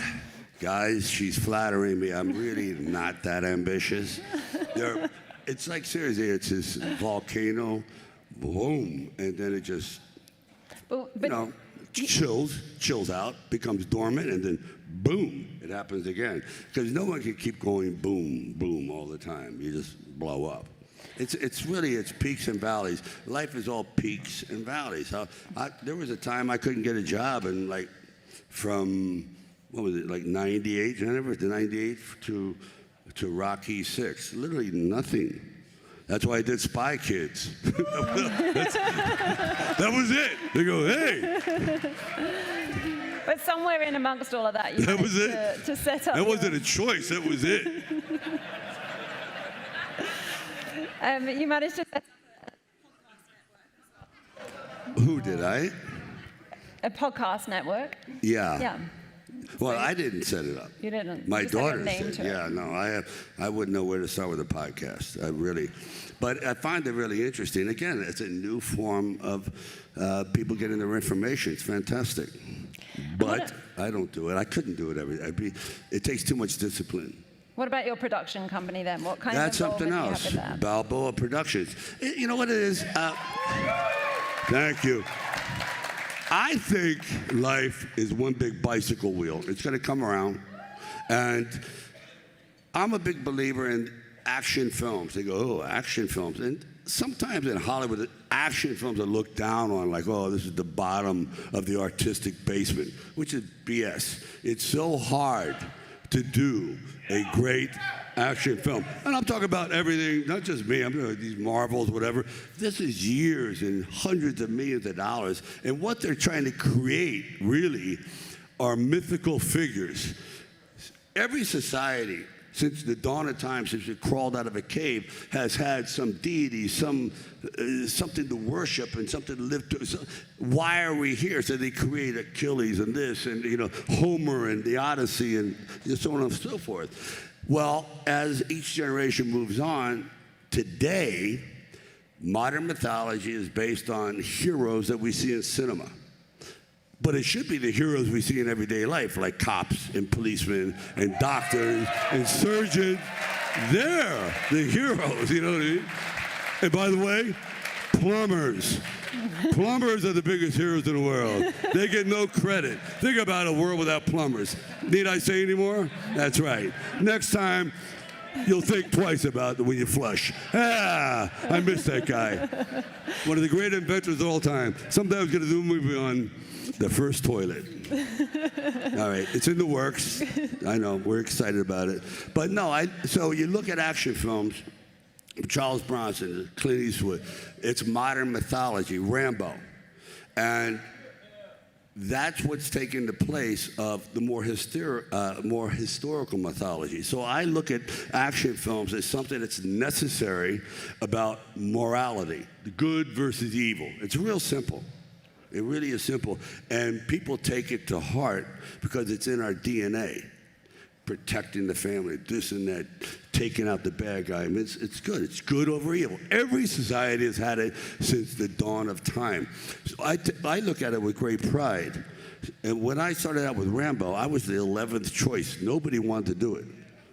Guys, she's flattering me. I'm really not that ambitious. It's like, seriously, it's this volcano, boom, and then it just, chills out, becomes dormant, and then boom, it happens again. Because no one can keep going boom, boom all the time. You just blow up. It's really peaks and valleys. Life is all peaks and valleys. There was a time I couldn't get a job, and from, what was it, 98, Jennifer, to 98 to Rocky 6. Literally nothing. That's why I did Spy Kids. That was it. They go, hey. But somewhere in amongst all of that, you managed to set up. That wasn't a choice. That was it. You managed to set up Who did I? a podcast network. Yeah. Yeah. Well, I didn't set it up. You didn't. My You just had daughter a name said, to it. yeah, no, I wouldn't know where to start with a podcast. But I find it really interesting. Again, it's a new form of people getting their information. It's fantastic. But I don't do it. I couldn't do it every day. It takes too much discipline. What about your production company then? What kind That's of something involvement else. do you have with that? Balboa Productions. You know what it is? Thank you. I think life is one big bicycle wheel. It's going to come around. And I'm a big believer in action films. They go, oh, action films. And sometimes in Hollywood, action films are looked down on, like, oh, this is the bottom of the artistic basement, which is BS. It's so hard to do a great action film. And I'm talking about everything, not just me, I'm talking about these Marvels, whatever. This is years and hundreds of millions of dollars. And what they're trying to create, really, are mythical figures. Every society, since the dawn of time, since it crawled out of a cave, has had some deity, something to worship and something to live to. So why are we here? So they create Achilles and this, and Homer and the Odyssey and so on and so forth. Well, as each generation moves on, today, modern mythology is based on heroes that we see in cinema. But it should be the heroes we see in everyday life, like cops and policemen and doctors and surgeons. They're the heroes, you know what I mean? And by the way, plumbers. Plumbers are the biggest heroes in the world. They get no credit. Think about a world without plumbers. Need I say any more? That's right. Next time, you'll think twice about it when you flush. I miss that guy. One of the great inventors of all time. Someday I was going to do a movie on the first toilet. All right, it's in the works. I know, we're excited about it. But no, so you look at action films, Charles Bronson, Clint Eastwood, it's modern mythology, Rambo. And that's what's taken the place of the more historical mythology. So I look at action films as something that's necessary about morality, the good versus evil. It's real simple. It really is simple. And people take it to heart because it's in our DNA. Protecting the family, this and that, taking out the bad guy. I mean, it's good. It's good over evil. Every society has had it since the dawn of time. So I look at it with great pride. And when I started out with Rambo, I was the 11th choice. Nobody wanted to do it.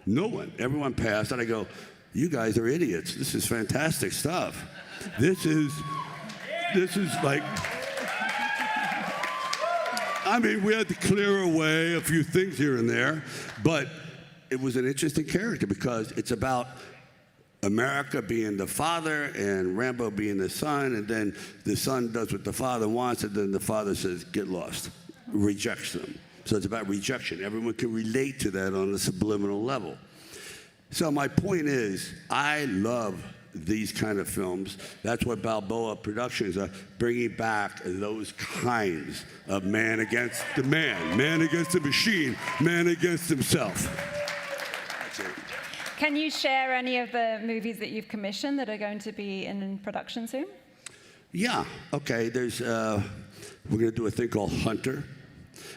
No one. Everyone passed. And I go, you guys are idiots. This is fantastic stuff. This is like... I mean, we had to clear away a few things here and there, but it was an interesting character because it's about America being the father and Rambo being the son, and then the son does what the father wants, and then the father says, get lost, rejects them. So it's about rejection. Everyone can relate to that on a subliminal level. So my point is, I love these kind of films. That's what Balboa Productions are bringing back, those kinds of man against the man against the machine, man against himself. That's it. Can you share any of the movies that you've commissioned that are going to be in production soon? Yeah, okay, there's, we're gonna do a thing called Hunter,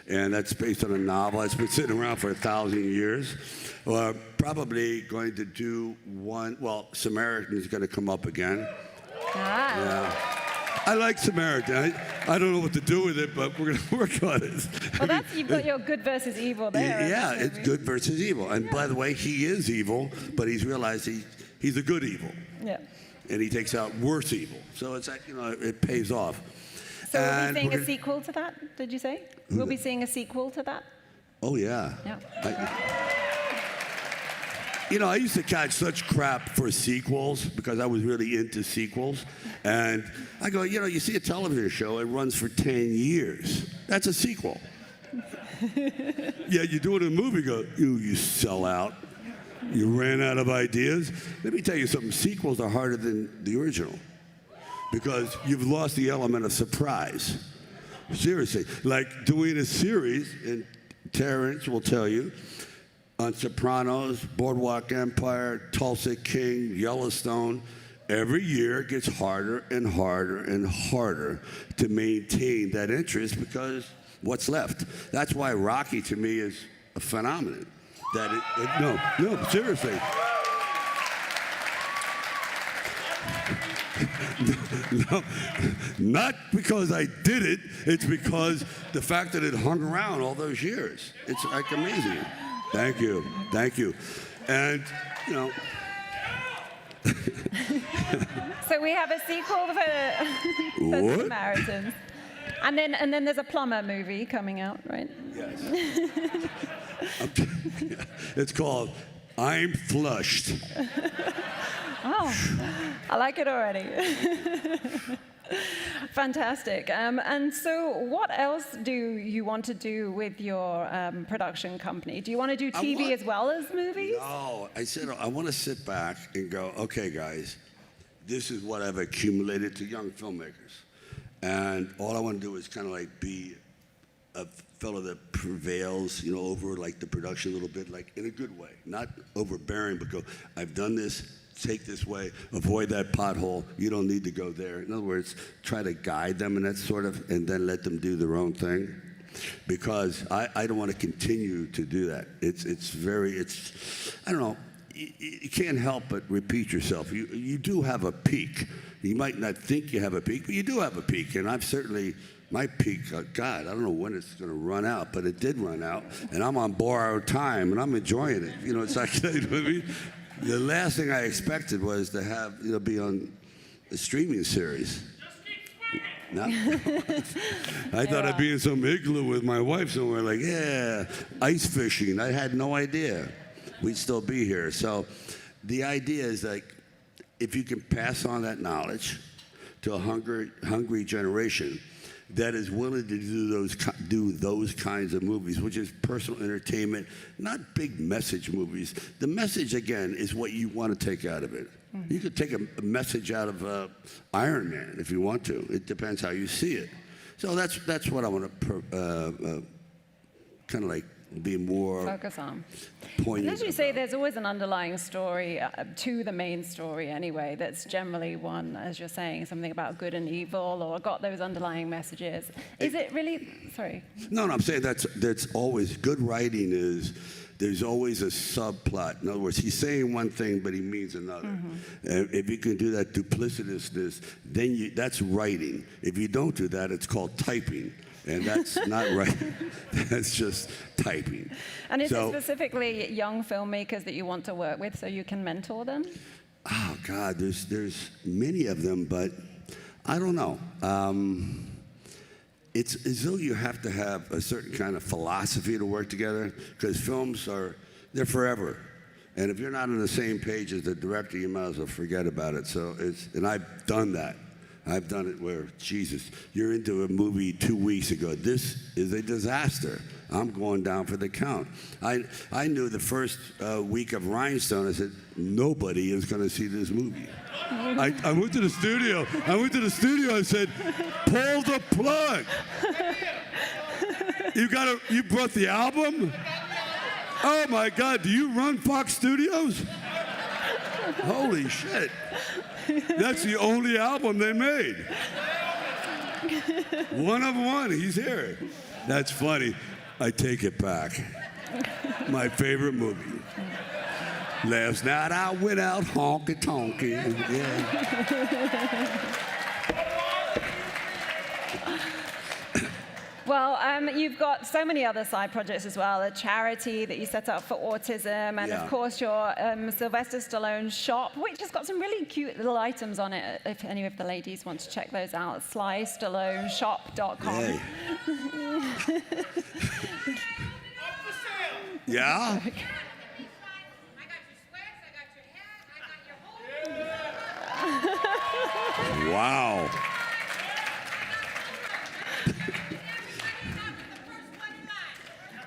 and that's based on a novel. It's been sitting around for 1,000 years. We're probably going to do one, well, Samaritan is going to come up again. Ah. Yeah. I like Samaritan. I don't know what to do with it, but we're going to work on it. Well, you've got your good versus evil there. Yeah, it's good versus evil. And by the way, he is evil, but he's realized he's a good evil. Yeah. And he takes out worse evil. So it's like, it pays off. So we'll be seeing a sequel to that, did you say? We'll be seeing a sequel to that? Oh, yeah. Yeah. I used to catch such crap for sequels because I was really into sequels. And I go, you see a television show, it runs for 10 years. That's a sequel. Yeah, you do it in a movie, you sell out. You ran out of ideas. Let me tell you something, sequels are harder than the original because you've lost the element of surprise. Seriously, like doing a series, and Terrence will tell you, on Sopranos, Boardwalk Empire, Tulsa King, Yellowstone, every year it gets harder and harder and harder to maintain that interest because what's left? That's why Rocky to me is a phenomenon. No, seriously. No, not because I did it. It's because the fact that it hung around all those years. It's like amazing. Thank you. And, So we have a sequel for Samaritans. And then there's a plumber movie coming out, right? Yes. It's called I'm Flushed. Oh, I like it already. Fantastic. And so what else do you want to do with your production company? Do you want to do TV as well as movies? No, I said I want to sit back and go, okay, guys, this is what I've accumulated to young filmmakers. And all I want to do is kind of like be a fellow that prevails, over like the production a little bit, like in a good way, not overbearing, but go, I've done this, take this way, avoid that pothole, you don't need to go there. In other words, try to guide them and that sort of, and then let them do their own thing. Because I don't want to continue to do that. I don't know, you can't help but repeat yourself. You do have a peak. You might not think you have a peak, but you do have a peak. And I've certainly, my peak, God, I don't know when it's going to run out, but it did run out. And I'm on borrowed time, and I'm enjoying it. It's like, you know what I mean? The last thing I expected was to have, be on a streaming series. No. I thought I'd be in some igloo with my wife somewhere, like, yeah, ice fishing. I had no idea we'd still be here. So the idea is like, if you can pass on that knowledge to a hungry generation that is willing to do those kinds of movies, which is personal entertainment, not big message movies. The message, again, is what you want to take out of it. Mm-hmm. You could take a message out of Iron Man if you want to. It depends how you see it. So that's what I want to kind of like be more Focus on. poignant. And as you say, about. there's always an underlying story to the main story anyway, that's generally one, as you're saying, something about good and evil, or got those underlying messages. Is it really, sorry? No, I'm saying that's always, good writing is, there's always a subplot. In other words, he's saying one thing, but he means another. If you can do that duplicitousness, then that's writing. If you don't do that, it's called typing. And that's not right. That's just typing. And is it specifically young filmmakers that you want to work with so you can mentor them? Oh, God, there's many of them, but I don't know. It's as though you have to have a certain kind of philosophy to work together, because films they're forever. And if you're not on the same page as the director, you might as well forget about it. So and I've done that. I've done it where, Jesus, you're into a movie 2 weeks ago. This is a disaster. I'm going down for the count. I knew the first week of Rhinestone, I said, nobody is going to see this movie. I went to the studio. I said, pull the plug. You brought the album? Oh, my God, do you run Fox Studios? Holy shit. That's the only album they made. One of one, he's here. That's funny. I take it back. My favorite movie. Last night I went out honky-tonky. Yeah. Well, you've got so many other side projects as well, a charity that you set up for autism, and of course your Sylvester Stallone shop, which has got some really cute little items on it, if any of the ladies want to check those out, slystalloneshop.com. Hey. Yeah? I got your sweats, I got your hat, I got your whole... Wow.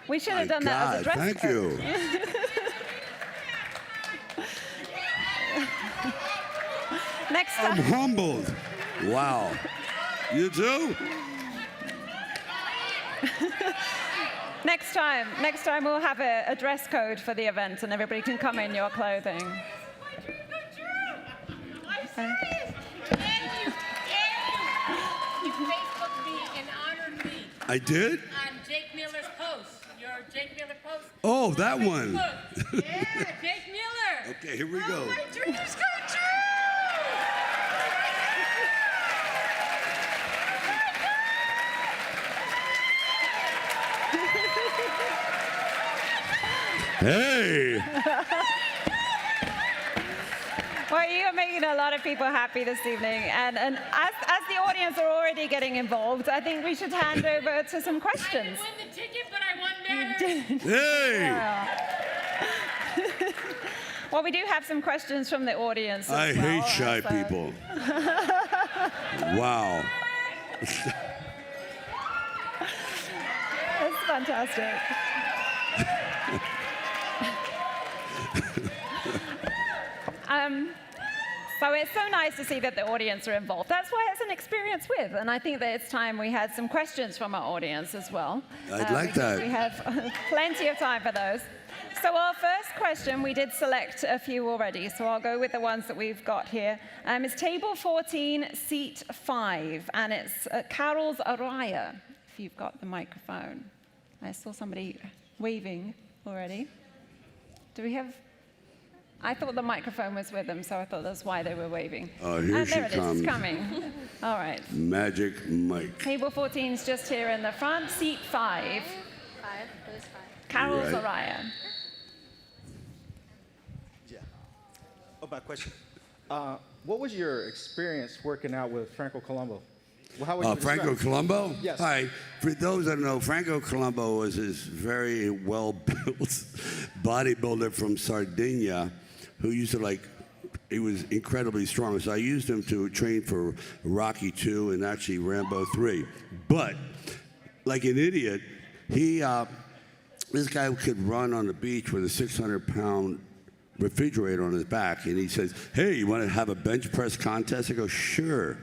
We should have done that as a dress Thank code. you. Next I'm time. humbled. Wow. You too? Next time we'll have a dress code for the event, and everybody can come in your clothing. You Facebooked me and honored me I did? on Jake Miller's post. Your Jake Miller post. Oh, that one. Yeah, Jake Miller. Okay, here we go. My dreams come true. Hey. Well, you are making a lot of people happy this evening, and as the audience are already getting involved, I think we should hand over to some I questions. didn't win the ticket, but I won better. Hey. Well, we do have some questions from the audience. I as well, hate shy so- people. Wow. That's fantastic. So it's so nice to see that the audience are involved. That's why it's an experience with, and I think that it's time we had some questions from our audience as well. I'd like that. We have plenty of time for those. So our first question, we did select a few already, so I'll go with the ones that we've got here. It's table 14, seat 5, and it's Carol's Araya, if you've got the microphone. I saw somebody waving already. Do we have... I thought the microphone was with them, so I thought that's why they were waving. Oh, here and she there it is, comes. it's coming. All right. Magic Mike. Table 14 is just here in the front. Seat 5. 5, who's 5? Carol Right. Zaraya. Yeah. Oh, my question. What was your experience working out with Franco Colombo? Well, how would you Franco describe it? Colombo? Yes. Hi. For those that don't know, Franco Colombo was this very well-built bodybuilder from Sardinia who used to he was incredibly strong. So I used him to train for Rocky II and actually Rambo 3. But like an idiot, this guy could run on the beach with a 600-pound refrigerator on his back. And he says, hey, you want to have a bench press contest? I go, sure.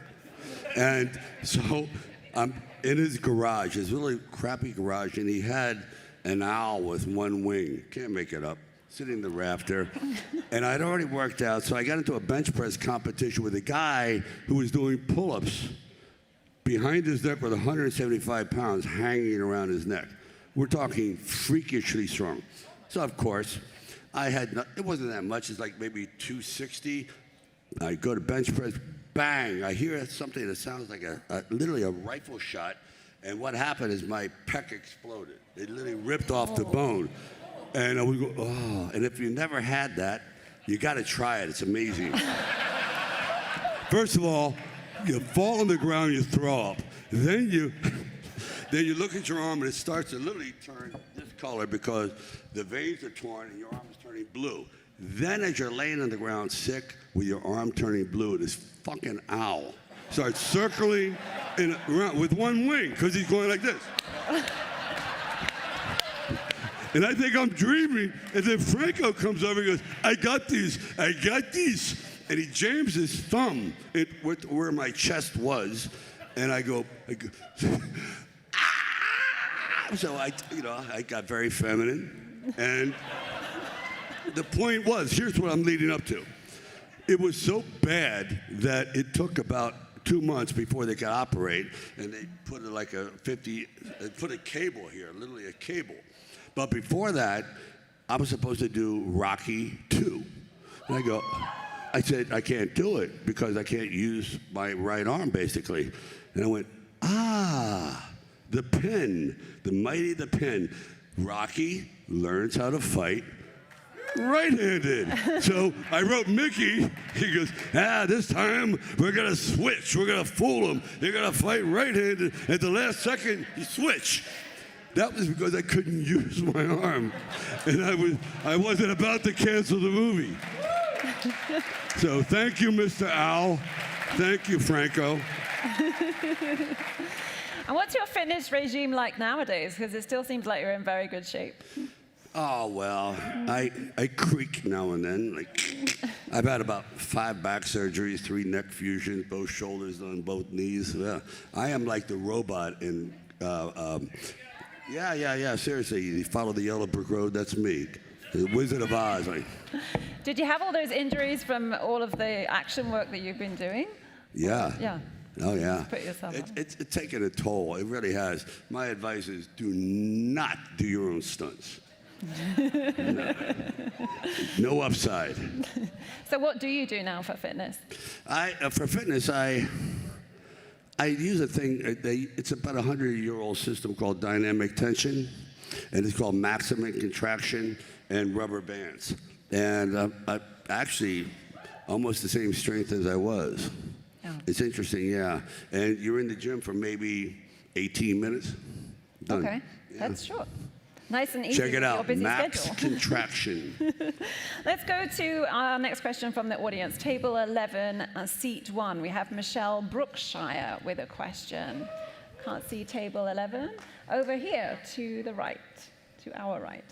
And so I'm in his garage, his really crappy garage, and he had an owl with one wing. Can't make it up. Sitting in the rafter. And I'd already worked out, so I got into a bench press competition with a guy who was doing pull-ups behind his neck with 175 pounds hanging around his neck. We're talking freakishly strong. So, of course, it wasn't that much. It's like maybe 260. I go to bench press, bang. I hear something that sounds like literally a rifle shot. And what happened is my pec exploded. It literally ripped off the bone. And I would go, oh. And if you never had that, you got to try it. It's amazing. First of all, you fall on the ground, you throw up. Then you look at your arm, and it starts to literally turn this color because the veins are torn and your arm is turning blue. Then as you're laying on the ground sick with your arm turning blue, this fucking owl starts circling around with one wing because he's going like this. And I think I'm dreaming, and then Franco comes over and goes, I got these. And he jams his thumb where my chest was, and I go ah! So I got very feminine, and the point was, here's what I'm leading up to. It was so bad that it took about 2 months before they could operate, and they put put a cable here, literally a cable. But before that, I was supposed to do Rocky 2. And I said, I can't do it because I can't use my right arm, basically. And I went, the pen, the mighty the pen. Rocky learns how to fight right-handed. So I wrote Mickey. He goes, this time we're going to switch. We're going to fool him. They're going to fight right-handed. At the last second, you switch. That was because I couldn't use my arm, and I wasn't about to cancel the movie. So thank you, Mr. Owl. Thank you, Franco. And what's your fitness regime like nowadays? Because it still seems like you're in very good shape. Oh, well, I creak now and then. I've had about 5 back surgeries, 3 neck fusions, both shoulders on both knees. Yeah. I am like the robot in... Yeah, seriously. You follow the yellow brick road, that's me. The Wizard of Oz. Did you have all those injuries from all of the action work that you've been doing? Yeah. Yeah. Oh, yeah. Put yourself on. It's taken a toll. It really has. My advice is do not do your own stunts. No upside. So what do you do now for fitness? For fitness, I use a thing, it's about a 100-year-old system called dynamic tension, and it's called maximum contraction and rubber bands. And I'm actually almost the same strength as I was. Oh. It's interesting, yeah. And you're in the gym for maybe 18 minutes. Done. Okay, yeah. That's short. Nice and easy. Check it out, your busy max schedule. contraction. Let's go to our next question from the audience. Table 11, seat 1. We have Michelle Brookshire with a question. Can't see table 11. Over here to the right, to our right.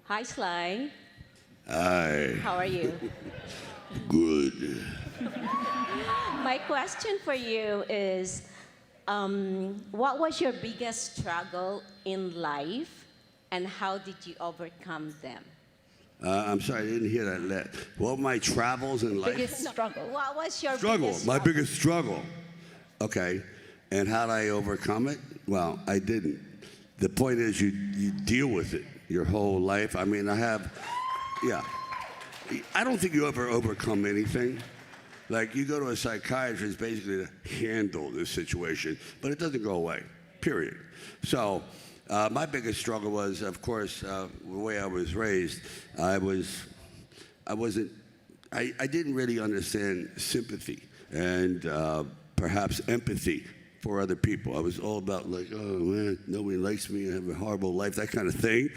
Hi, Sly. Hi. How are you? Good. My question for you is, what was your biggest struggle in life, and how did you overcome them? I'm sorry, I didn't hear that. What were my travels in life? Biggest struggle. What was your Struggle, biggest my struggle? biggest struggle. Okay, and how did I overcome it? Well, I didn't. The point is you deal with it your whole life. I mean, I don't think you ever overcome anything. Like, you go to a psychiatrist basically to handle this situation, but it doesn't go away, period. So my biggest struggle was, of course, the way I was raised. I didn't really understand sympathy and perhaps empathy for other people. I was all about like, oh man, nobody likes me, I have a horrible life, that kind of thing.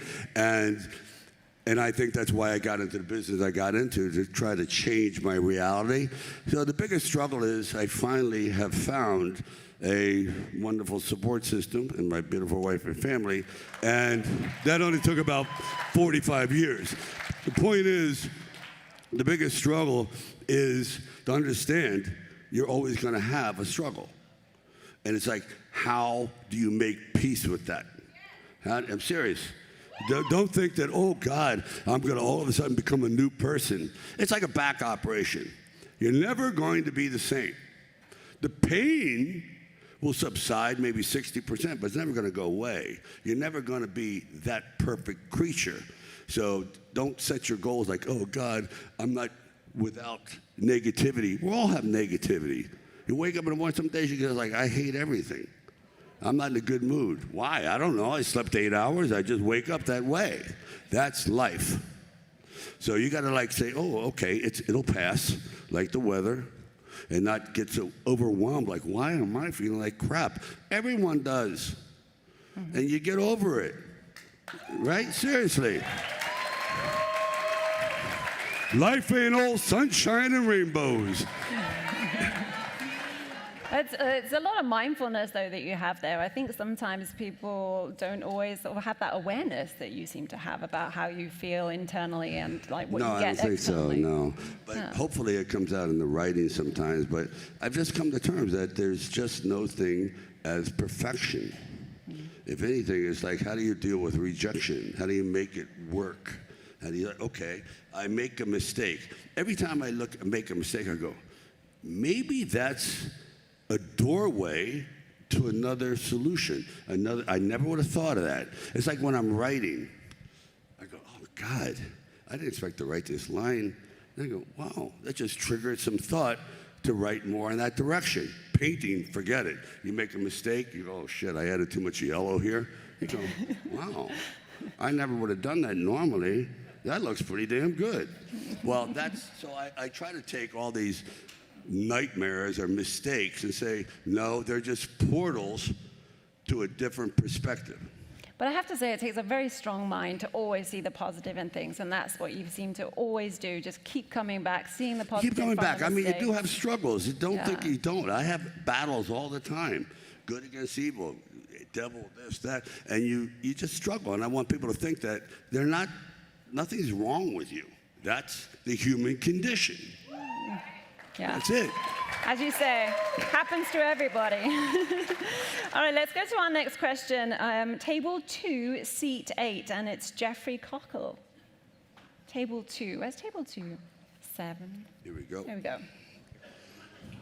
And I think that's why I got into the business I got into, to try to change my reality. So the biggest struggle is I finally have found a wonderful support system in my beautiful wife and family, and that only took about 45 years. The point is, the biggest struggle is to understand you're always going to have a struggle. And it's like, how do you make peace with that? I'm serious. Don't think that, oh God, I'm going to all of a sudden become a new person. It's like a back operation. You're never going to be the same. The pain will subside maybe 60%, but it's never going to go away. You're never going to be that perfect creature. So don't set your goals like, oh God, I'm not without negativity. We all have negativity. You wake up in the morning, some days you go like, I hate everything. I'm not in a good mood. Why? I don't know. I slept 8 hours. I just wake up that way. That's life. So you got to like say, oh, okay, it'll pass, like the weather, and not get so overwhelmed, like, why am I feeling like crap? Everyone does. And you get over it, right? Seriously. Life ain't all sunshine and rainbows. It's a lot of mindfulness, though, that you have there. I think sometimes people don't always sort of have that awareness that you seem to have about how you feel internally and like what you get No, I don't think externally. so, no. But hopefully it comes out in the writing sometimes. But I've just come to terms that there's just no thing as perfection. If anything, it's like, how do you deal with rejection? How do you make it work? How do you, okay, I make a mistake. Every time I make a mistake, I go, maybe that's a doorway to another solution. I never would have thought of that. It's like when I'm writing, I go, oh God, I didn't expect to write this line. And I go, wow, that just triggered some thought to write more in that direction. Painting, forget it. You make a mistake, you go, oh shit, I added too much yellow here. You go, wow, I never would have done that normally. That looks pretty damn good. Well, so I try to take all these nightmares or mistakes and say, no, they're just portals to a different perspective. But I have to say, it takes a very strong mind to always see the positive in things, and that's what you seem to always do. Just keep coming back, seeing the positive. Keep coming from back. the I mean, you do mistakes. have struggles. Don't think you don't. I have battles all the time. Good against evil, devil, this, that, and you just struggle. And I want people to think that nothing's wrong with you. That's the human condition. Yeah. That's it. As you say, happens to everybody. All right, let's go to our next question. Table 2, seat 8, and it's Jeffrey Cockle. Table 2. Where's table 2? 7. Here we go. There we go.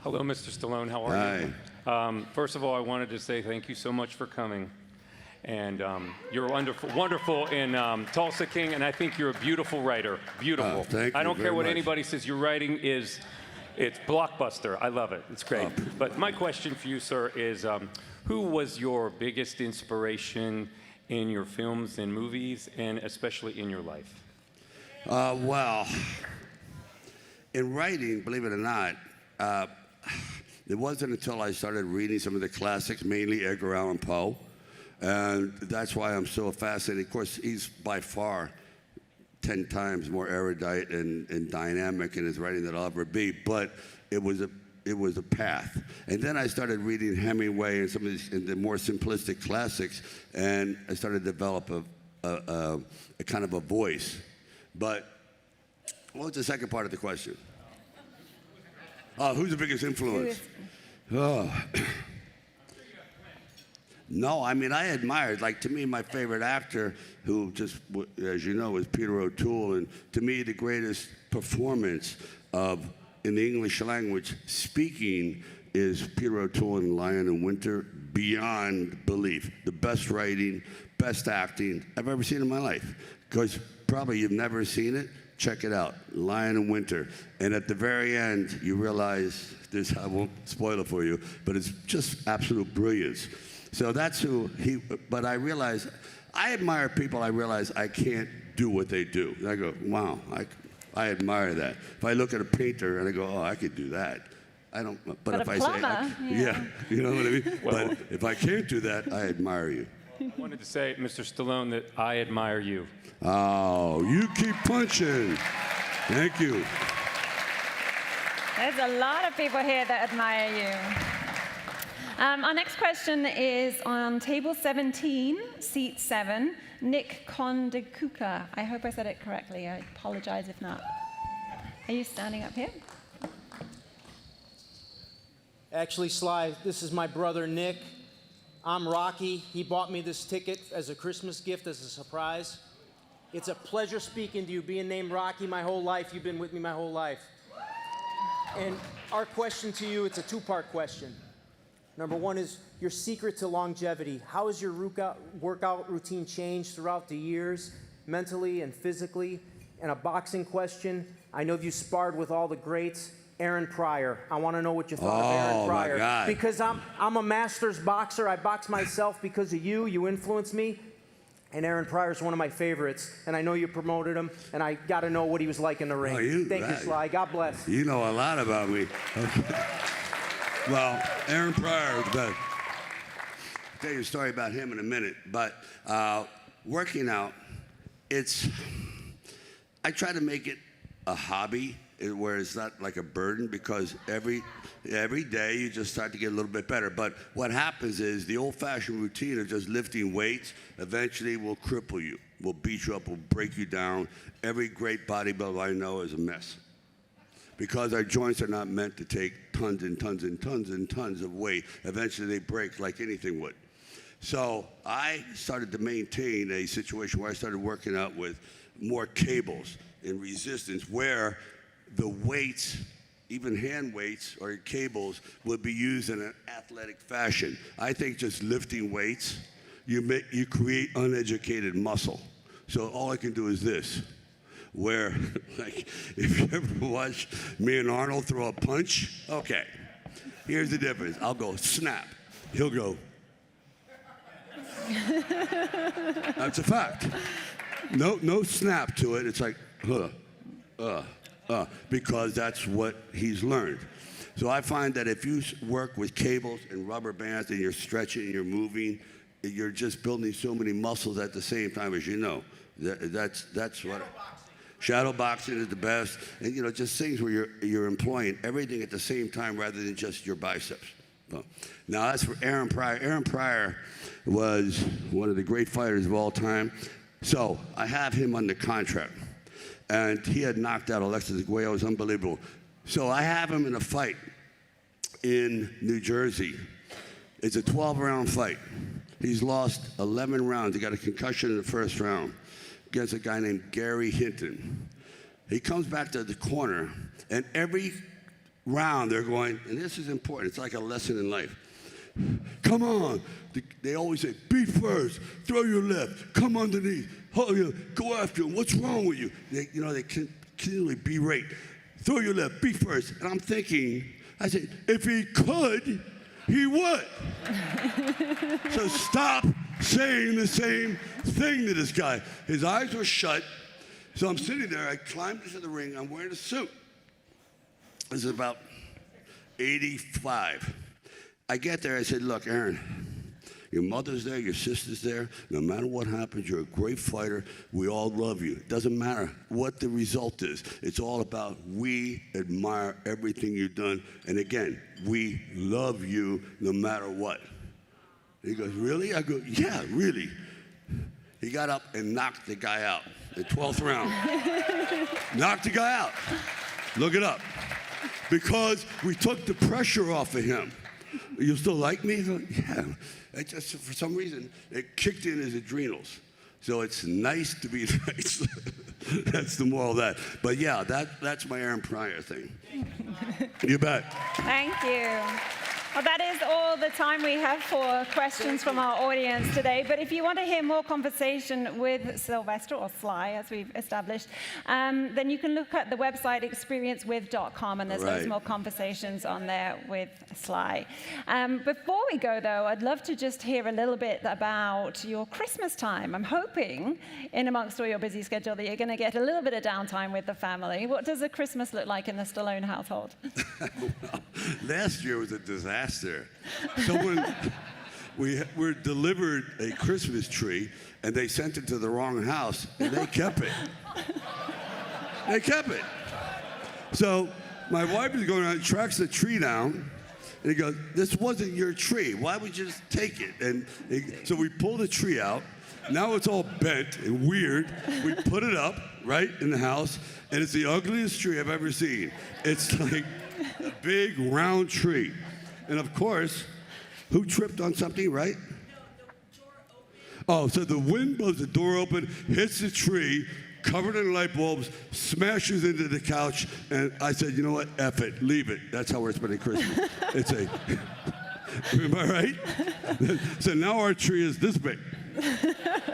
Hello, Mr. Stallone. How are you? First of all, I wanted to say thank you so much for coming. And you're wonderful in Tulsa King, and I think you're a beautiful writer. Beautiful. Thank you I don't care very what much. anybody says. Your writing is, it's blockbuster. I love it. It's great. But my question for you, sir, is who was your biggest inspiration in your films and movies, and especially in your life? Well, in writing, believe it or not, it wasn't until I started reading some of the classics, mainly Edgar Allan Poe, and that's why I'm so fascinated. Of course, he's by far 10 times more erudite and dynamic in his writing than I'll ever be, but it was a path. And then I started reading Hemingway and some of these and the more simplistic classics, and I started to develop a kind of a voice. But what was the second part of the question? Who's the biggest influence? No, I mean, I admired, like, to me, my favorite actor, who just, as you know, is Peter O'Toole, and to me, the greatest performance in the English language speaking is Peter O'Toole in Lion in Winter, beyond belief. The best writing, best acting I've ever seen in my life. Because probably you've never seen it, check it out, Lion in Winter. And at the very end, you realize, I won't spoil it for you, but it's just absolute brilliance. So that's who but I realize, I admire people I realize I can't do what they do. And I go, wow, I admire that. If I look at a painter and I go, oh, I could do that. I don't, but if a I plumber, say, yeah, you know what I mean? But if I can't do that, I admire you. I wanted to say, Mr. Stallone, that I admire you. Oh, you keep punching. Thank you. There's a lot of people here that admire you. Our next question is on table 17, seat 7, Nick Kondekuka. I hope I said it correctly. I apologize if not. Are you standing up here? Actually, Sly, this is my brother Nick. I'm Rocky. He bought me this ticket as a Christmas gift, as a surprise. It's a pleasure speaking to you, being named Rocky my whole life. You've been with me my whole life. And our question to you, it's a two-part question. Number one is your secret to longevity. How has your workout routine changed throughout the years, mentally and physically? And a boxing question. I know you sparred with all the greats. Aaron Pryor. I want to know what you thought of Aaron Pryor. My God. Because I'm a master's boxer. I box myself because of you. You influenced me. And Aaron Pryor is one of my favorites. And I know you promoted him. And I got to know what he was like in the ring. Thank you, Sly. God bless. You know a lot about me. Okay. Well, Aaron Pryor is the best. I'll tell you a story about him in a minute. But working out, I try to make it a hobby where it's not like a burden, because every day you just start to get a little bit better. But what happens is the old-fashioned routine of just lifting weights eventually will cripple you, will beat you up, will break you down. Every great bodybuilder I know is a mess, because our joints are not meant to take tons and tons and tons and tons of weight. Eventually they break like anything would. So I started to maintain a situation where I started working out with more cables and resistance, where the weights, even hand weights or cables, would be used in an athletic fashion. I think just lifting weights, you create uneducated muscle. So all I can do is this, where, like, if you ever watch me and Arnold throw a punch, okay, here's the difference. I'll go snap. He'll go. That's a fact. No snap to it. It's like, because that's what he's learned. So I find that if you work with cables and rubber bands and you're stretching and you're moving, you're just building so many muscles at the same time, as you know. That's what. Shadow boxing is the best, and just things where you're employing everything at the same time rather than just your biceps. Now as for Aaron Pryor was one of the great fighters of all time. So I have him under contract. And he had knocked out Alexis Aguayo. It was unbelievable. So I have him in a fight in New Jersey. It's a 12-round fight. He's lost 11 rounds. He got a concussion in the first round against a guy named Gary Hinton. He comes back to the corner, and every round they're going, and this is important, it's like a lesson in life. Come on. They always say, beat first, throw your left, come underneath, go after him, what's wrong with you? They continually berate. Throw your left, beat first. And I'm thinking, I said, if he could, he would. So stop saying the same thing to this guy. His eyes were shut. So I'm sitting there, I climbed into the ring, I'm wearing a suit. This is about 85. I get there, I said, look, Aaron, your mother's there, your sister's there. No matter what happens, you're a great fighter. We all love you. It doesn't matter what the result is. It's all about we admire everything you've done. And again, we love you no matter what. He goes, really? I go, yeah, really. He got up and knocked the guy out in the 12th round. Knocked the guy out. Look it up. Because we took the pressure off of him. You still like me? Go, yeah. It just, for some reason, it kicked in his adrenals. So it's nice to be nice. That's the moral of that. But yeah, that's my Aaron Pryor thing. You bet. Thank you. Well, that is all the time we have for questions from our audience today. But if you want to hear more conversation with Sylvester, or Sly, as we've established, then you can look at the website experiencewith.com, and there's loads more conversations on there with Sly. Before we go, though, I'd love to just hear a little bit about your Christmas time. I'm hoping, in amongst all your busy schedule, that you're going to get a little bit of downtime with the family. What does a Christmas look like in the Stallone household? Well, last year was a disaster. We were delivered a Christmas tree, and they sent it to the wrong house, and they kept it. They kept it. So my wife is going around, tracks the tree down, and he goes, this wasn't your tree. Why would you just take it? And so we pulled the tree out. Now it's all bent and weird. We put it up right in the house, and it's the ugliest tree I've ever seen. It's like a big round tree. And of course, who tripped on something, right? Oh, so the wind blows the door open, hits the tree, covered in light bulbs, smashes into the couch, and I said, you know what, F it, leave it. That's how we're spending Christmas. Am I right? So now our tree is this big,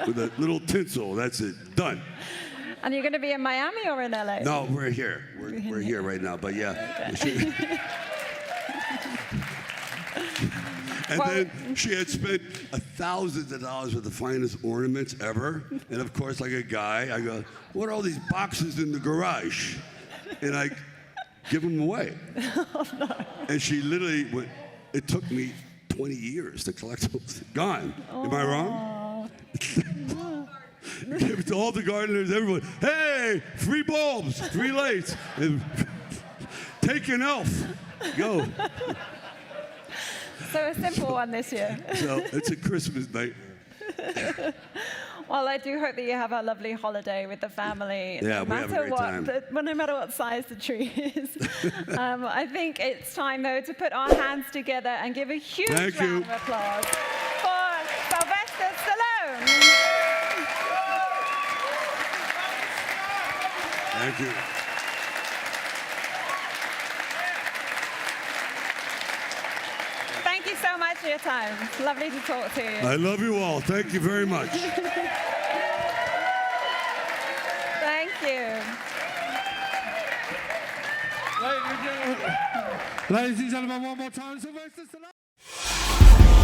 with a little tinsel, that's it, done. And you're going to be in Miami or in LA? No, we're here. We're here right now, but yeah. Okay. And then she had spent thousands of dollars with the finest ornaments ever. And of course, like a guy, I go, what are all these boxes in the garage? And I give them away. Oh, no. And she literally went, it took me 20 years to collect those. Gone. Oh. Am I wrong? Give it to all the gardeners, everyone. Hey, 3 bulbs, 3 lights. And take an elf. Go. So a simple one this year. So it's a Christmas night. Well, I do hope that you have a lovely holiday with the family. Yeah, we have a great time. No matter what size the tree is. I think it's time, though, to put our hands together and give a huge round of applause for Sylvester Stallone. Thank you. Thank you so much for your time. It's lovely to talk to you. I love you all. Thank you very much. Thank you. Ladies and gentlemen, one more time, Sylvester Stallone.